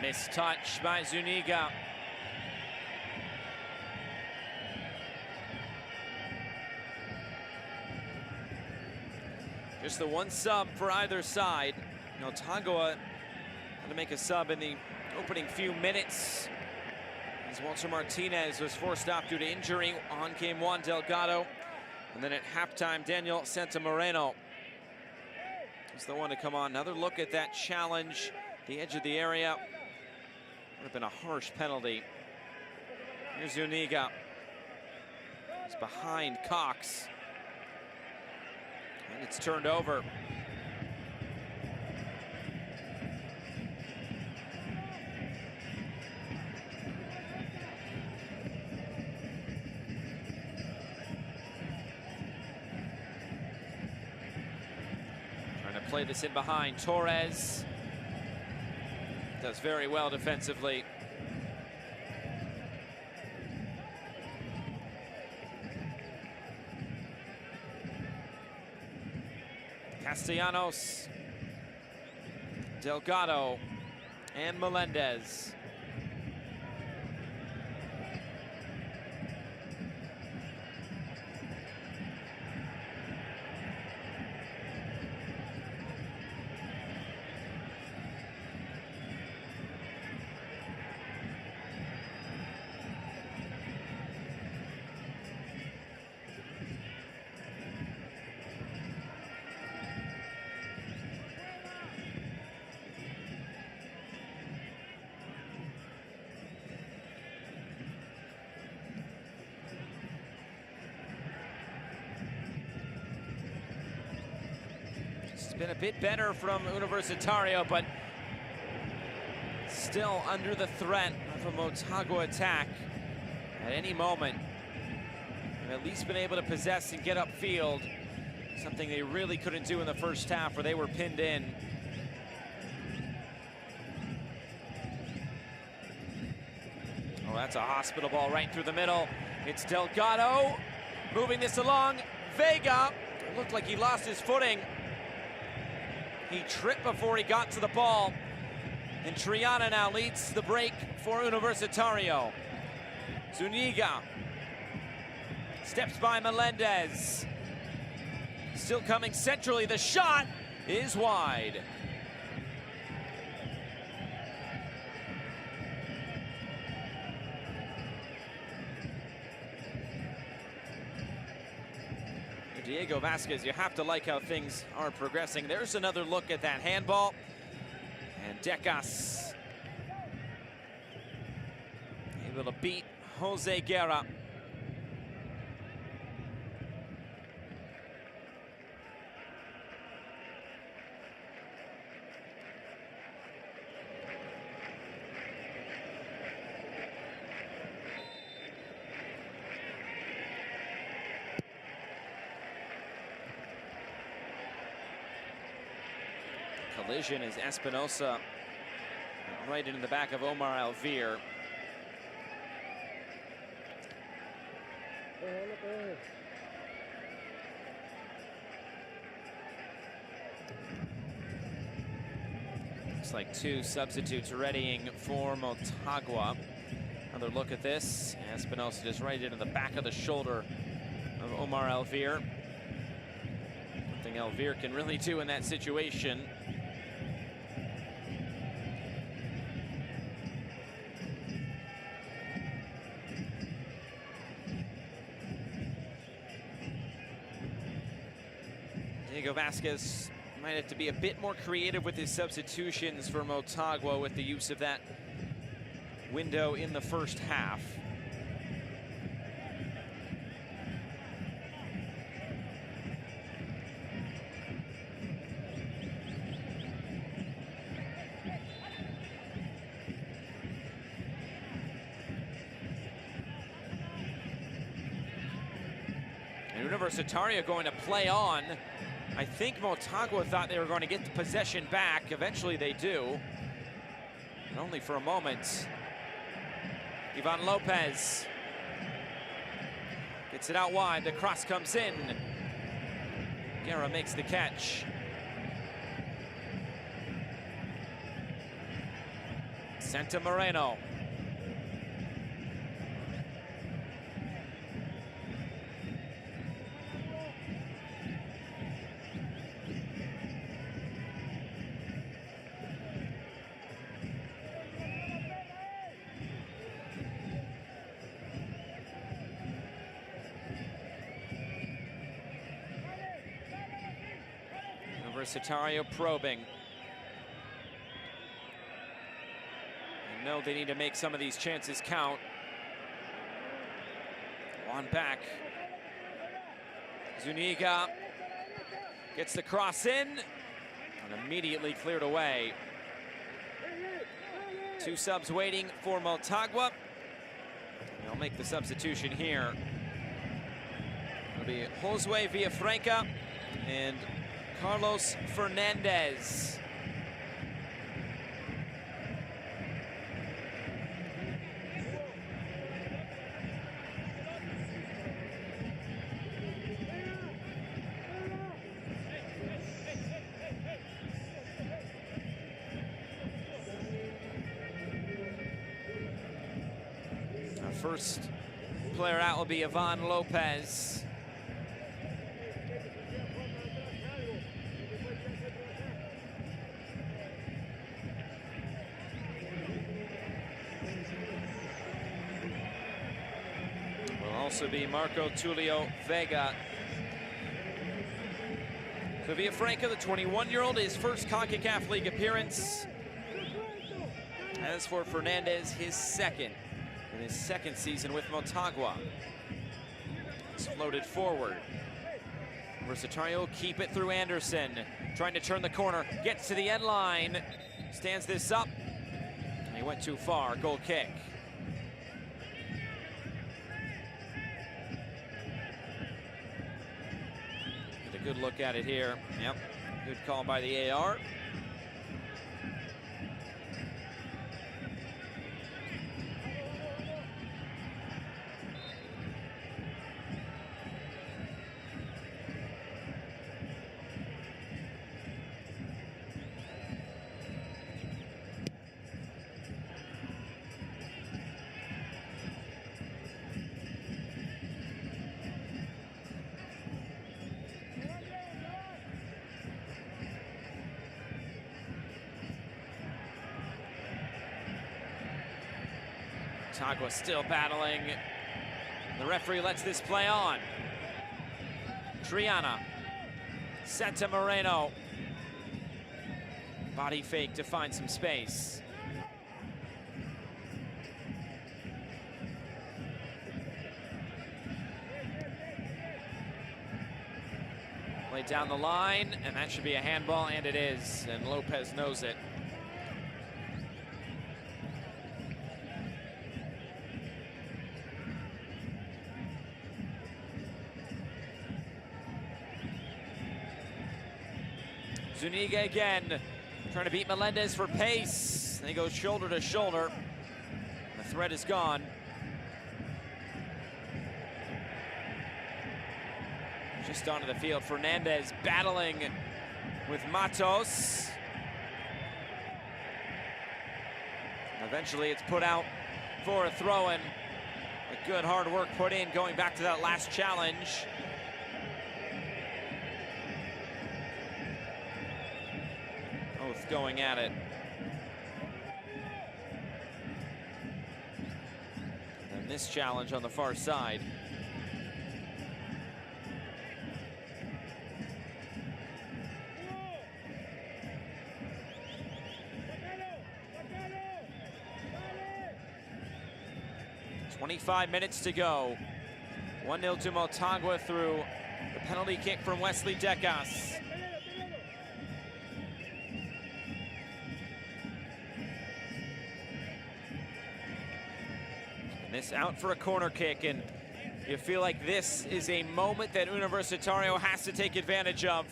Missed touch by Zuniga. Just the one sub for either side. Motagua had to make a sub in the opening few minutes as Walter Martinez was forced off due to injury. On came Juan Delgado. And then at halftime, Daniel Moreno was the one to come on. Another look at that challenge, the edge of the area. Would have been a harsh penalty. Here's Zuniga. He's behind Cox. And it's turned over. Trying to play this in behind. Torres does very well defensively. Castellanos, Delgado, and Melendez. It's been a bit better from Universitario, but still under the threat of a Motagua attack at any moment. They've at least been able to possess and get upfield, something they really couldn't do in the first half where they were pinned in. Oh, that's a hospital ball right through the middle. It's Delgado moving this along. Vega, it looked like he lost his footing. He tripped before he got to the ball. And Triana now leads the break for Universitario. Zuniga steps by Melendez. Still coming centrally. The shot is wide. Diego Vasquez, you have to like how things are progressing. There's another look at that handball. And Decas able to beat Jose Guerra. Collision is Espinosa right into the back of Omar Alvear. Looks like two substitutes readying for Motagua. Another look at this. Espinosa just right into the back of the shoulder of Omar Alvear. Something Alvear can really do in that situation. Diego Vasquez might have to be a bit more creative with his substitutions for Motagua with the use of that window in the first half. And Universitario going to play on. I think Motagua thought they were going to get the possession back. Eventually they do, and only for a moment. Ivan Lopez gets it out wide. The cross comes in. Guerra makes the catch. Sent to Moreno. Universitario probing. They know they need to make some of these chances count. Juan back. Zuniga gets the cross in and immediately cleared away. Two subs waiting for Motagua. They'll make the substitution here. It'll be Josue Villafranca and Carlos Fernandez. Our first player out will be Ivan Lopez. Also be Marco Tulio Vega. So Villafranca, the 21-year-old, his first CONCACAF League appearance. As for Fernandez, his second in his second season with Motagua. He's floated forward. Universitario keep it through Anderson, trying to turn the corner, gets to the end line, stands this up, and he went too far. Goal kick. Good look at it here. Yep, good call by the AR. Motagua still battling. The referee lets this play on. Triana. Set to Moreno. Body fake to find some space. Play down the line, and that should be a handball, and it is, and Lopez knows it. Zuniga again, trying to beat Melendez for pace. They go shoulder to shoulder. The threat is gone. Just onto the field, Fernandez battling with Matos. Eventually it's put out for a throw-in. A good hard work put in, going back to that last challenge. Both going at it. And this challenge on the far side. .25 minutes to go. 1-0 to Motagua through the penalty kick from Wesley Decas. And this out for a corner kick, and you feel like this is a moment that Universitario has to take advantage of.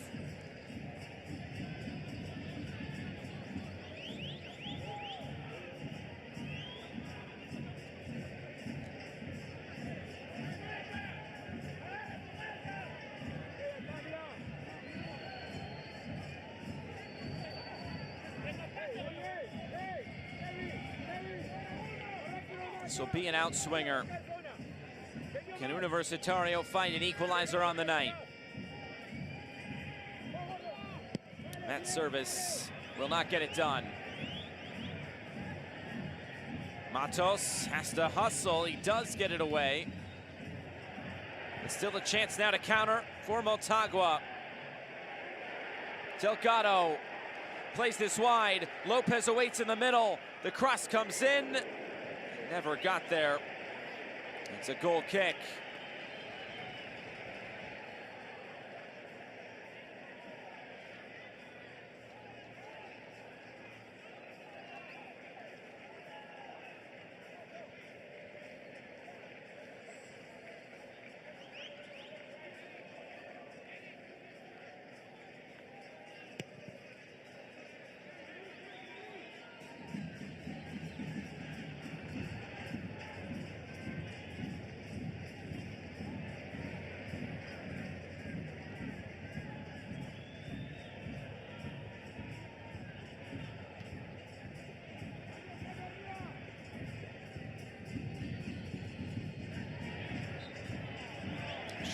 This will be an outswinger. Can Universitario find an equalizer on the night? That service will not get it done. Matos has to hustle. He does get it away. There's still a chance now to counter for Motagua. Delgado plays this wide. Lopez awaits in the middle. The cross comes in. Never got there. It's a goal kick.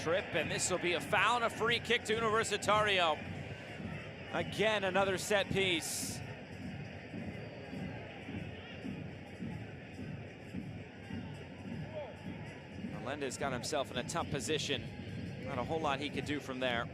Trip, and this will be a foul and a free kick to Universitario. Again, another set piece. Melendez got himself in a tough position. Not a whole lot he could do from there.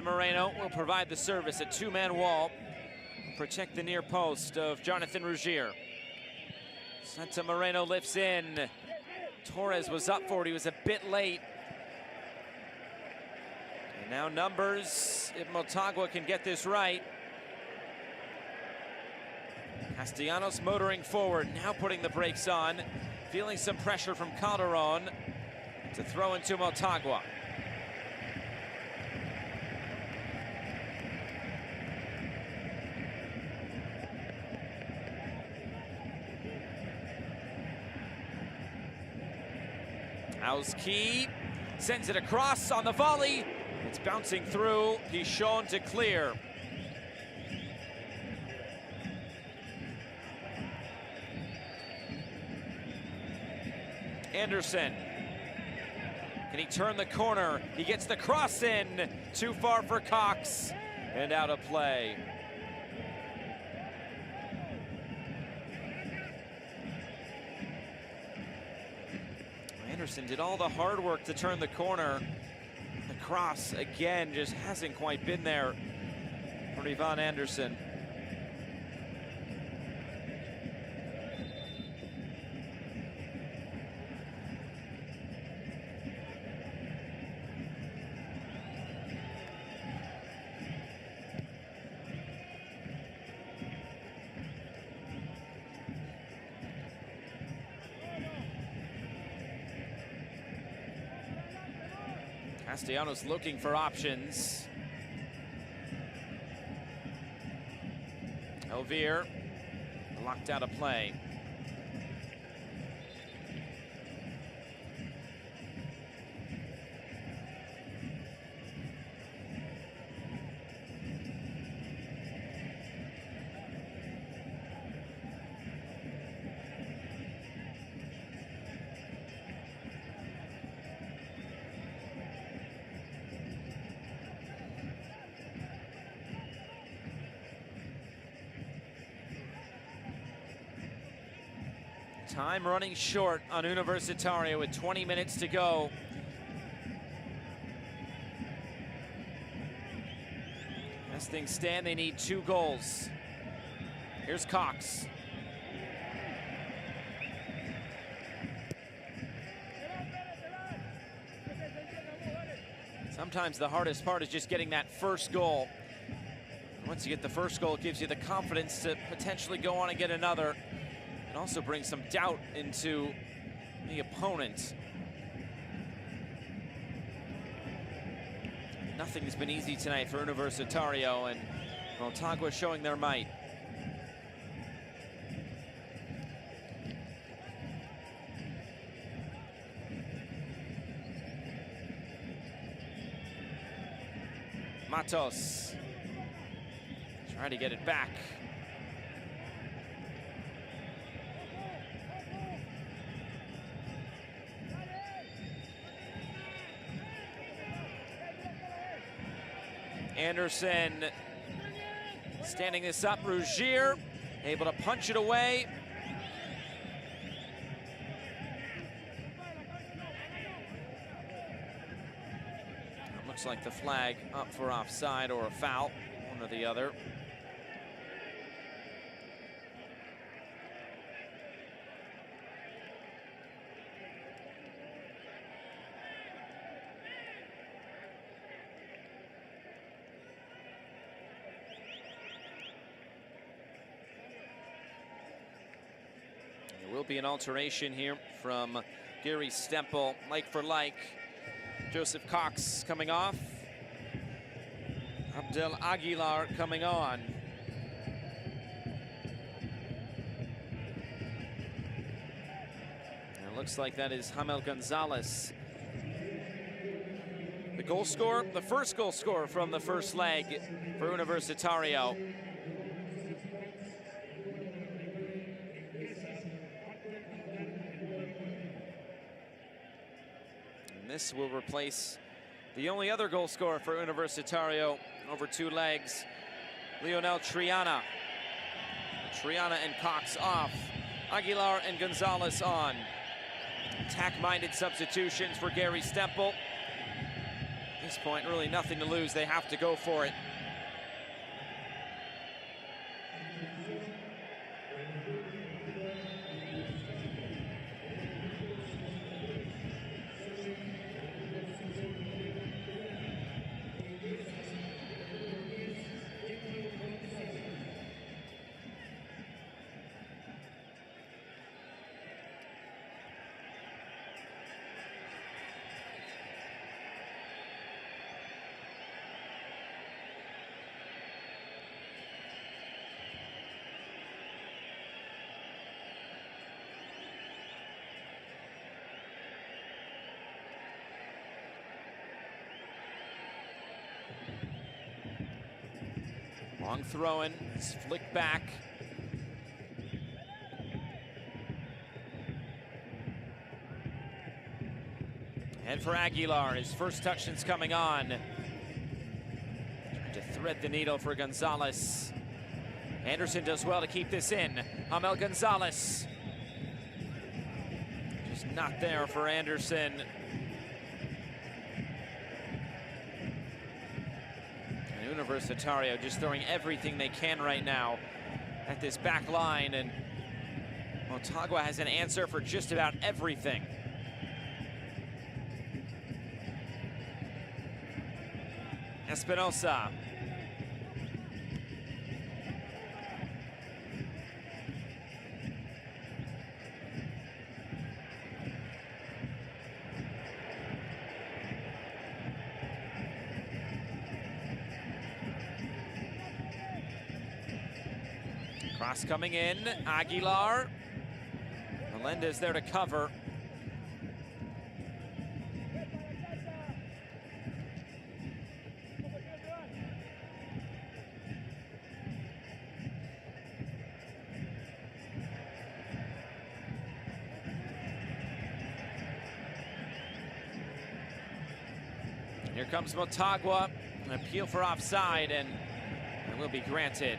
Moreno will provide the service. A two-man wall will protect the near post of Jonathan Rougier. Moreno lifts in. Torres was up for it. He was a bit late. And now numbers, if Motagua can get this right. Castellanos motoring forward, now putting the brakes on. Feeling some pressure from Calderon to throw into Motagua. Key sends it across on the volley. It's bouncing through. Pichon to clear. Anderson. Can he turn the corner? He gets the cross in. Too far for Cox. And out of play. Anderson did all the hard work to turn the corner. The cross, again, just hasn't quite been there for Ivan Anderson. Castellanos looking for options. Elvire locked out of play. Time running short on Universitario with 20 minutes to go. As things stand, they need 2 goals. Here's Cox. Sometimes the hardest part is just getting that first goal. Once you get the first goal, it gives you the confidence to potentially go on and get another. And also bring some doubt into the opponent. Nothing's been easy tonight for Universitario, and Motagua showing their might. Matos. Trying to get it back. Anderson standing this up. Rougier able to punch it away. It looks like the flag up for offside or a foul, one or the other. There will be an alteration here from Gary Stemple, like for like. Joseph Cox coming off. Abdel Aguilar coming on. And it looks like that is Hamel Gonzalez. The goal scorer, the first goal scorer from the first leg for Universitario. This will replace the only other goal scorer for Universitario over 2 legs, Lionel Triana. Triana and Cox off. Aguilar and Gonzalez on. Attack-minded substitutions for Gary Stemple. At this point, really nothing to lose. They have to go for it. Long throw-in, it's flicked back. And for Aguilar, his first touch since coming on. Trying to thread the needle for Gonzalez. Anderson does well to keep this in. Hamel Gonzalez. Just not there for Anderson. Universitario just throwing everything they can right now at this back line, and Motagua has an answer for just about everything. Espinosa. Cross coming in, Aguilar. Melendez there to cover. Here comes Motagua, an appeal for offside, and it will be granted.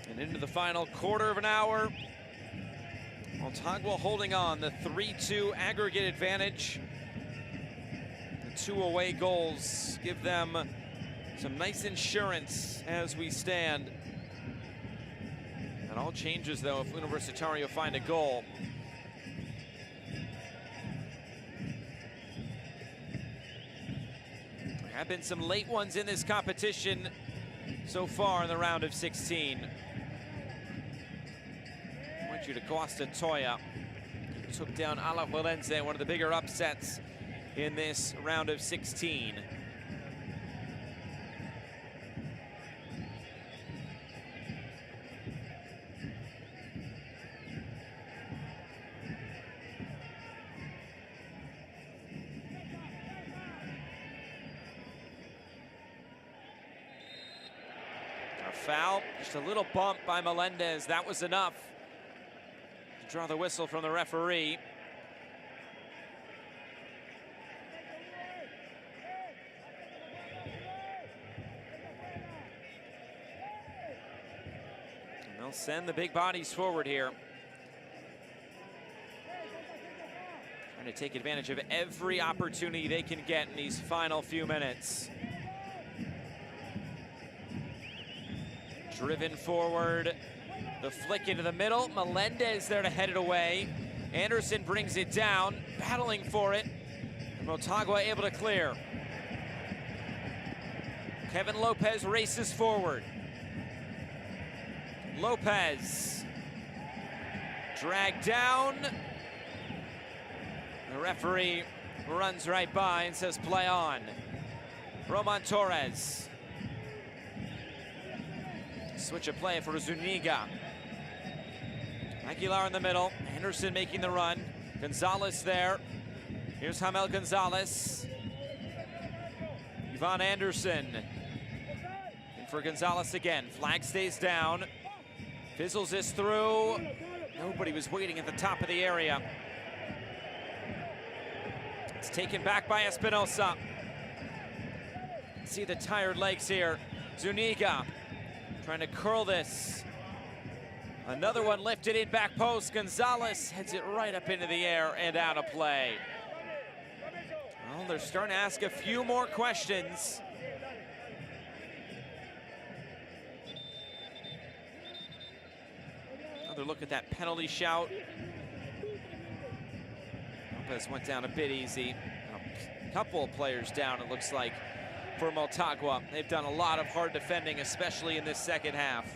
And into the final quarter of an hour. Motagua holding on, the 3-2 aggregate advantage. The 2 away goals give them some nice insurance as we stand. And all changes, though, if Universitario find a goal. There have been some late ones in this competition so far in the round of 16. I want you to Costa Toya. Took down Alajuelense, one of the bigger upsets in this round of 16. foul, just a little bump by Melendez. That was enough to draw the whistle from the referee. And they'll send the big bodies forward here. Trying to take advantage of every opportunity they can get in these final few minutes. Driven forward, the flick into the middle. Melendez there to head it away. Anderson brings it down, battling for it. Motagua able to clear. Kevin Lopez races forward. Lopez dragged down. The referee runs right by and says play on. Roman Torres. Switch of play for Zuniga. Aguilar in the middle. Anderson making the run. Gonzalez there. Here's Hamel Gonzalez. Ivan Anderson. And for Gonzalez again. Flag stays down. Fizzles this through. Nobody was waiting at the top of the area. It's taken back by Espinosa. See the tired legs here. Zuniga trying to curl this. Another one lifted in back post. Gonzalez heads it right up into the air and out of play. Well, they're starting to ask a few more questions. Another look at that penalty shout. Lopez went down a bit easy. A couple of players down, it looks like, for Motagua. They've done a lot of hard defending, especially in this second half.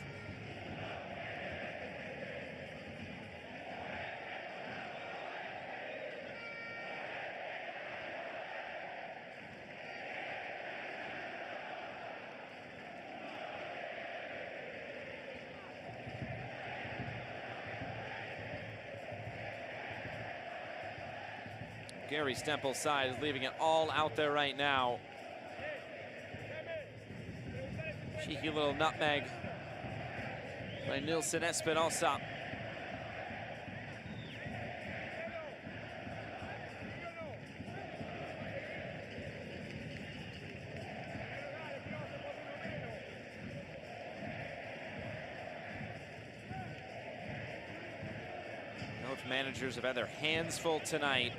Gary Stemple's side is leaving it all out there right now. Cheeky little nutmeg by Nilson Espinosa. Both managers have had their hands full tonight.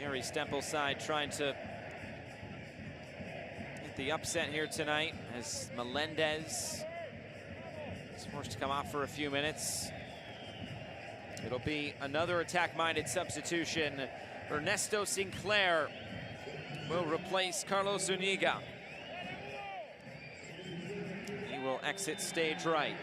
Gary Stemple's side trying to get the upset here tonight as Melendez is forced to come off for a few minutes. It'll be another attack-minded substitution. Ernesto Sinclair will replace Carlos Zuniga. He will exit stage right.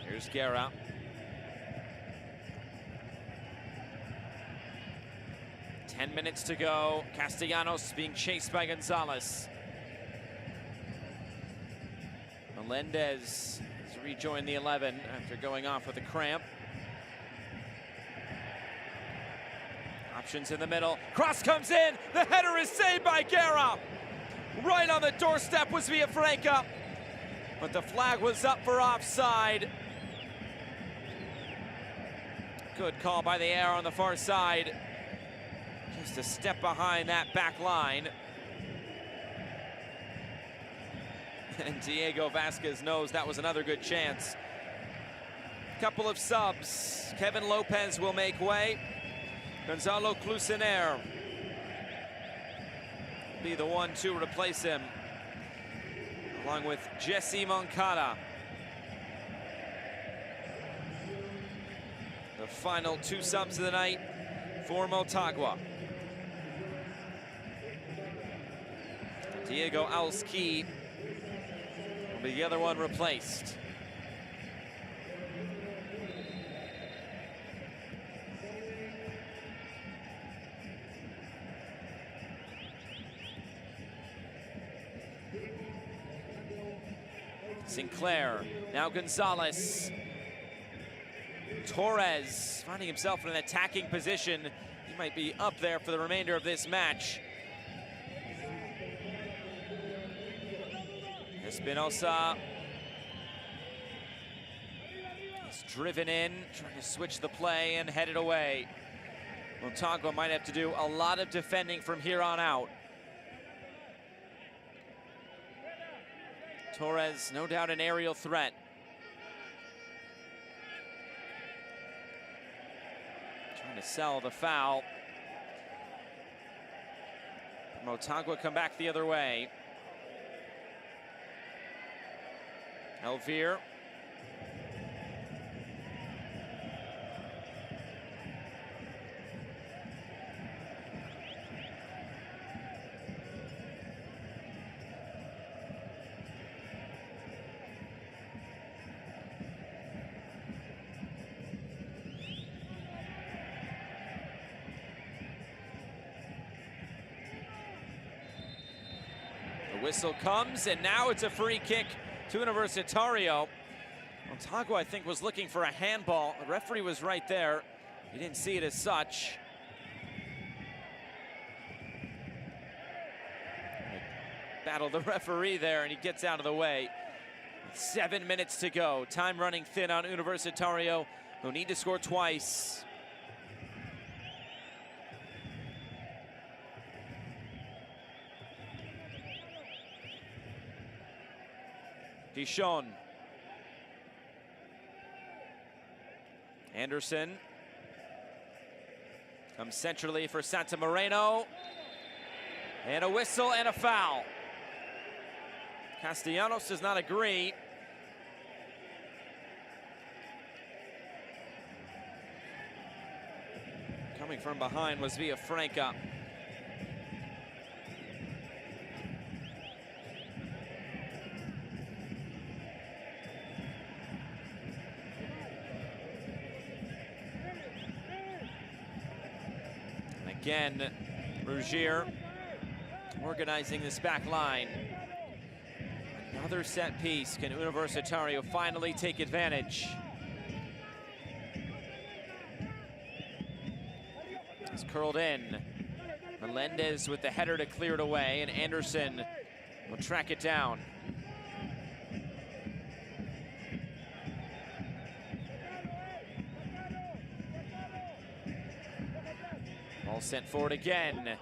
Here's Guerra. Ten minutes to go. Castellanos being chased by Gonzalez. Melendez has rejoined the 11 after going off with a cramp. Options in the middle. Cross comes in. The header is saved by Guerra. Right on the doorstep was Villafranca, but the flag was up for offside. Good call by the air on the far side. Just a step behind that back line. And Diego Vasquez knows that was another good chance. Couple of subs. Kevin Lopez will make way. Gonzalo Clusener will be the one to replace him, along with Jesse Moncada. The final two subs of the night for Motagua. Diego Alski will be the other one replaced. Sinclair, now Gonzalez. Torres finding himself in an attacking position. He might be up there for the remainder of this match. Espinosa is driven in, trying to switch the play and headed away. Motagua might have to do a lot of defending from here on out. Torres, no doubt an aerial threat. Trying to sell the foul. Motagua come back the other way. Elvire. The whistle comes, and now it's a free kick to Universitario. Motagua, I think, was looking for a handball. The referee was right there. He didn't see it as such. Battled the referee there, and he gets out of the way. 7 minutes to go. Time running thin on Universitario, who need to score twice. HON. Anderson comes centrally for Santa Moreno. And a whistle and a foul. Castellanos does not agree. Coming from behind was Villafranca. Again, Rougier organizing this back line. Another set piece. Can Universitario finally take advantage? It's curled in. Melendez with the header to clear it away, and Anderson will track it down. Ball sent forward again.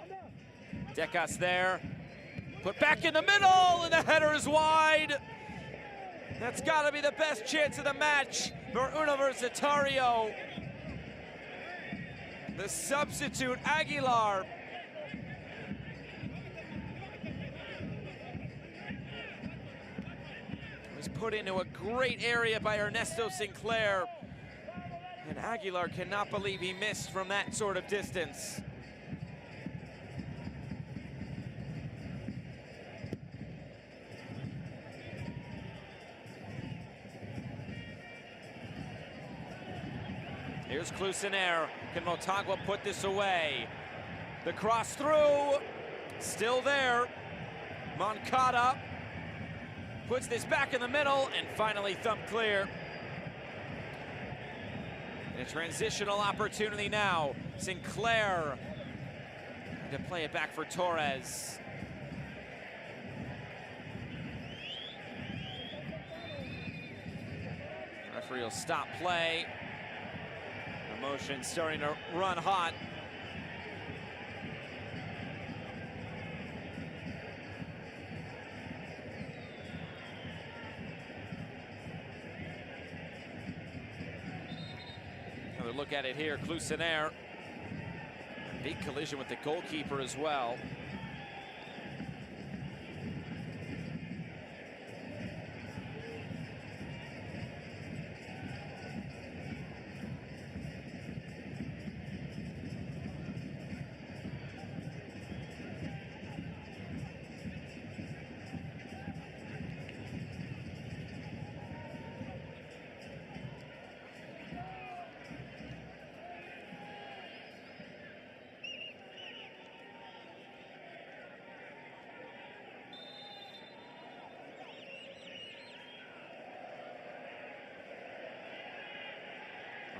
Decas there. Put back in the middle, and the header is wide. That's got to be the best chance of the match for Universitario. The substitute, Aguilar. Was put into a great area by Ernesto Sinclair. And Aguilar cannot believe he missed from that sort of distance. Here's Clusenaire. Can Motagua put this away? The cross through, still there. Moncada puts this back in the middle and finally thumped clear. And a transitional opportunity now. Sinclair to play it back for Torres. The referee will stop play. Emotion starting to run hot. Another look at it here, Clusenaire. A big collision with the goalkeeper as well.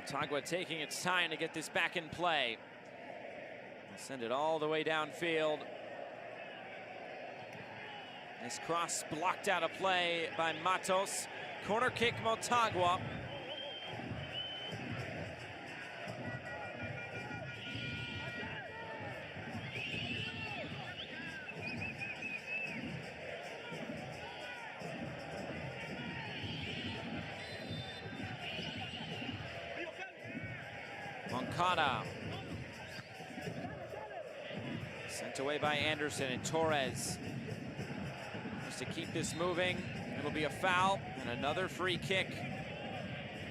Motagua taking its time to get this back in play. They'll send it all the way downfield. This cross blocked out of play by Matos. Corner kick, Motagua. Moncada. Sent away by Anderson and Torres. Just to keep this moving, it'll be a foul and another free kick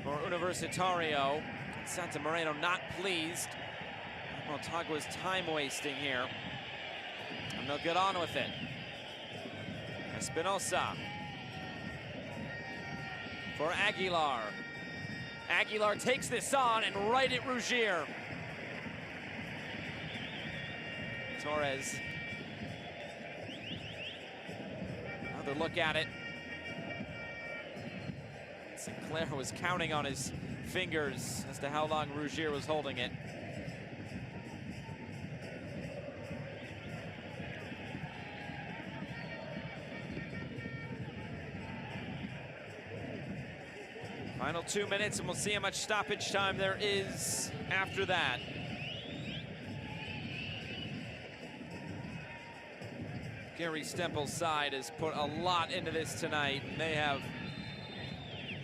for Universitario. Santa Moreno not pleased. Motagua's time wasting here. And they'll get on with it. Espinosa for Aguilar. Aguilar takes this on and right at Rougier. Torres. Another look at it. Sinclair was counting on his fingers as to how long Rougier was holding it. Final 2 minutes, and we'll see how much stoppage time there is after that. Gary Stemple's side has put a lot into this tonight, and they have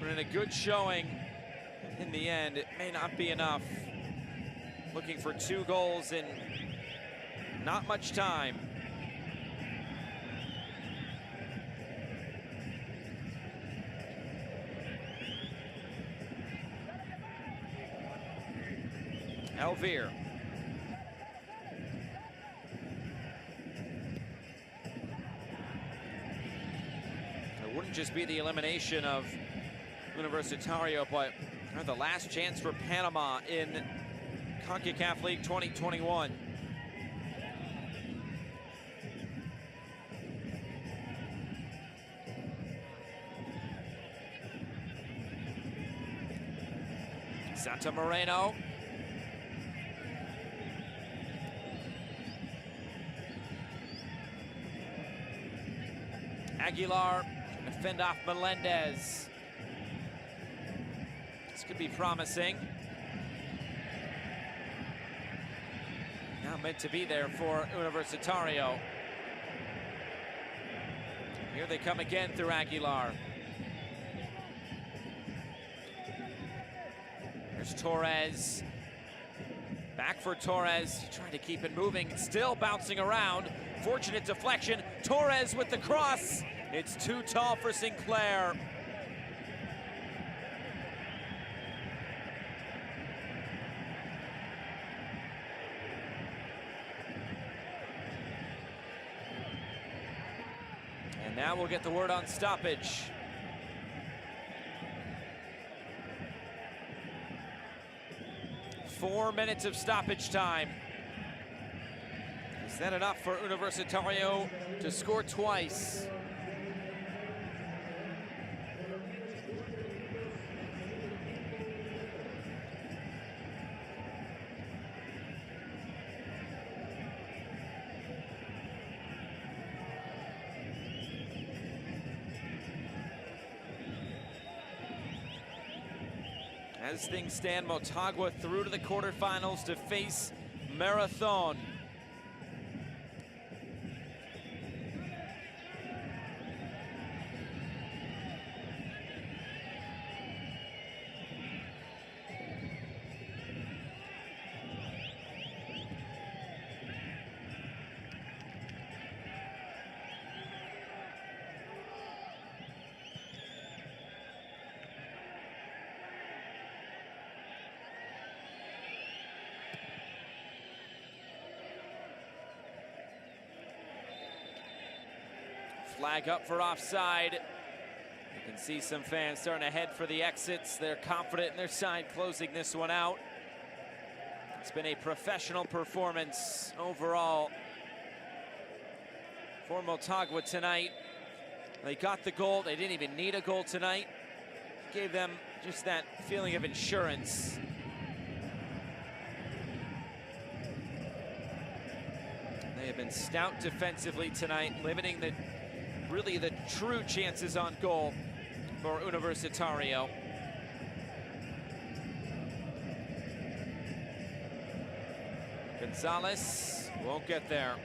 put in a good showing. In the end, it may not be enough. Looking for 2 goals in not much time. Elvir. It wouldn't just be the elimination of Universitario, but the last chance for Panama in CONCACAF League 2021. Santa Moreno. Aguilar trying to fend off Melendez. This could be promising. Now meant to be there for Universitario. Here they come again through Aguilar. There's Torres. Back for Torres, trying to keep it moving, still bouncing around. Fortunate deflection. Torres with the cross. It's too tall for Sinclair. And now we'll get the word on stoppage. Four minutes of stoppage time. Is that enough for Universitario to score twice? As things stand, Motagua through to the quarterfinals to face Marathon. Flag up for offside. You can see some fans starting to head for the exits. They're confident in their side closing this one out. It's been a professional performance overall for Motagua tonight. They got the goal. They didn't even need a goal tonight. Gave them just that feeling of insurance been stout defensively tonight, limiting the true chances on goal for Universitario. Gonzalez won't get there.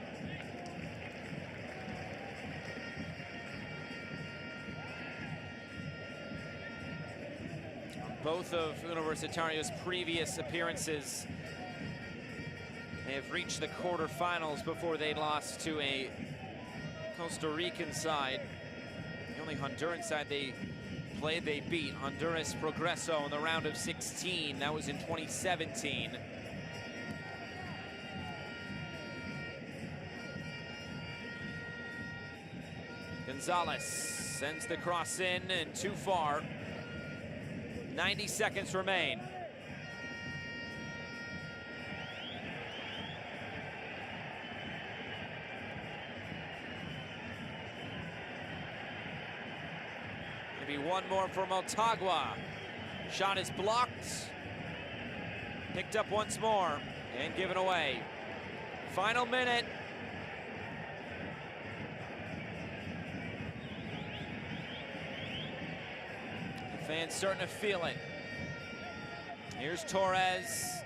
Both of Universitario's previous appearances, they have reached the quarterfinals before they lost to a Costa Rican side. The only Honduran side they played, they beat Honduras Progreso in the round of 16. That was in 2017. Gonzalez sends the cross in and too far. 90 seconds remain. Maybe one more for Motagua. Shot is blocked. Picked up once more and given away. Final minute. Fans starting to feel it. Here's Torres.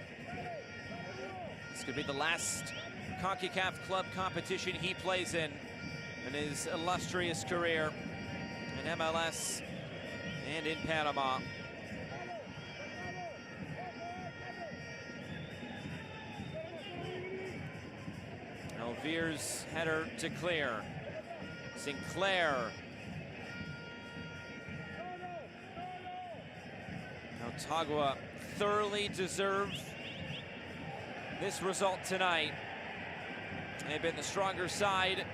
This could be the last CONCACAF club competition he plays in his illustrious career in MLS and in Panama. Elvira's header to clear. Sinclair. Motagua thoroughly deserve this result tonight. They've been the stronger side.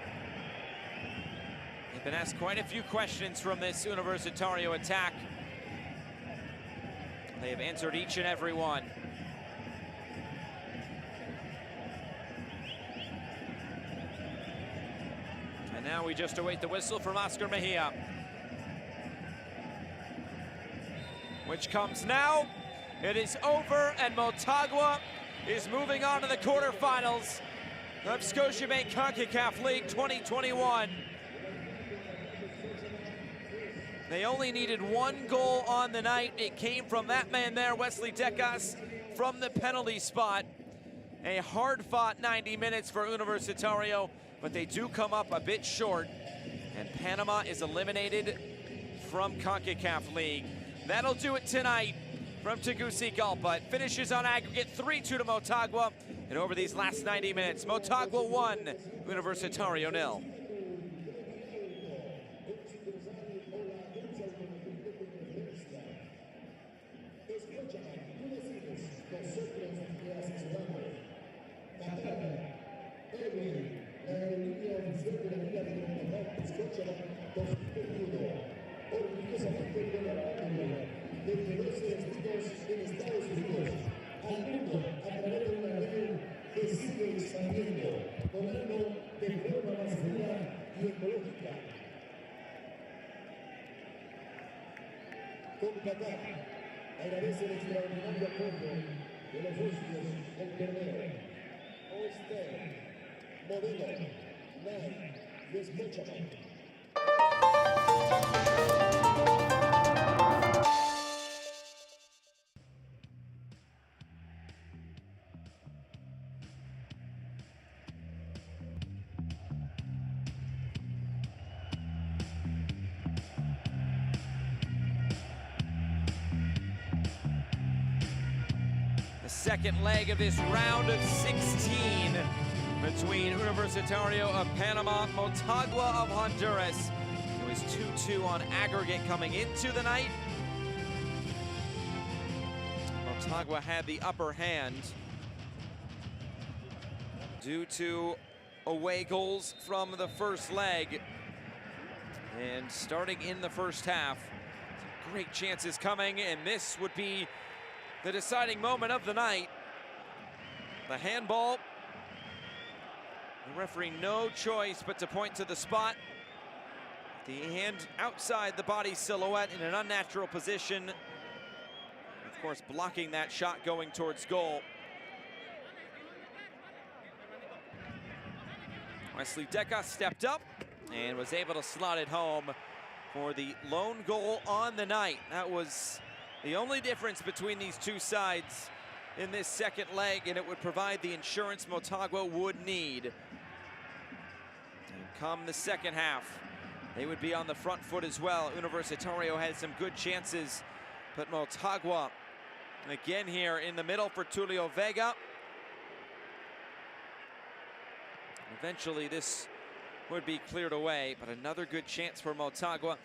They've been asked quite a few questions from this Universitario attack. They have answered each and every one. And now we just await the whistle from Oscar Mejia, which comes now. It is over, and Motagua is moving on to the quarterfinals of Scotiabank Concacaf League 2021. They only needed one goal on the night. It came from that man there, Wesley Decas, from the penalty spot. A hard-fought 90 minutes for Universitario, but they do come up a bit short, and Panama is eliminated from Concacaf League. That'll do it tonight from Tegucigalpa. It finishes on aggregate 3-2 to Motagua. And over these last 90 minutes, Motagua 1, Universitario 0. Desde 12 destinos en Estados Unidos al mundo a través de una red que sigue expandiendo, donando de forma más segura y ecológica. CONCACAF agradece el extraordinario apoyo de los socios del torneo. Moreno, y Scotiabank. Second leg of this round of 16 between Universitario of Panama, Motagua of Honduras. It was 2-2 on aggregate coming into the night. Motagua had the upper hand due to away goals from the first leg. And starting in the first half, some great chances coming, and this would be the deciding moment of the night. The handball. The referee no choice but to point to the spot. The hand outside the body silhouette in an unnatural position. Of course, blocking that shot going towards goal. Wesley Deca stepped up and was able to slot it home for the lone goal on the night. That was the only difference between these two sides in this second leg, and it would provide the insurance Motagua would need. And come the second half, they would be on the front foot as well. Universitario had some good chances, but Motagua again here in the middle for Tulio Vega. Eventually this would be cleared away, but another good chance for Motagua.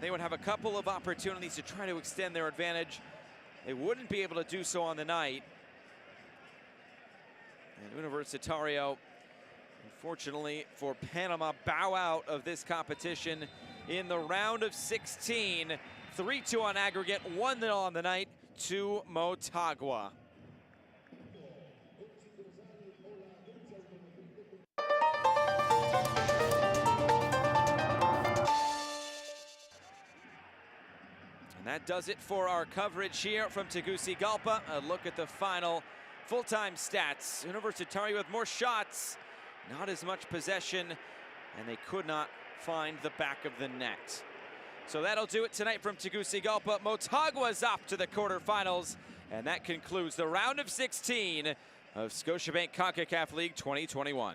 They would have a couple of opportunities to try to extend their advantage. They wouldn't be able to do so on the night. And Universitario, unfortunately for Panama, bow out of this competition in the round of 16. 3-2 on aggregate, 1-0 on the night to Motagua. And that does it for our coverage here from Tegucigalpa. A look at the final full-time stats. Universitario with more shots, not as much possession, and they could not find the back of the net. So that'll do it tonight from Tegucigalpa. Motagua's up to the quarterfinals, and that concludes the round of 16 of Scotiabank Concacaf League 2021.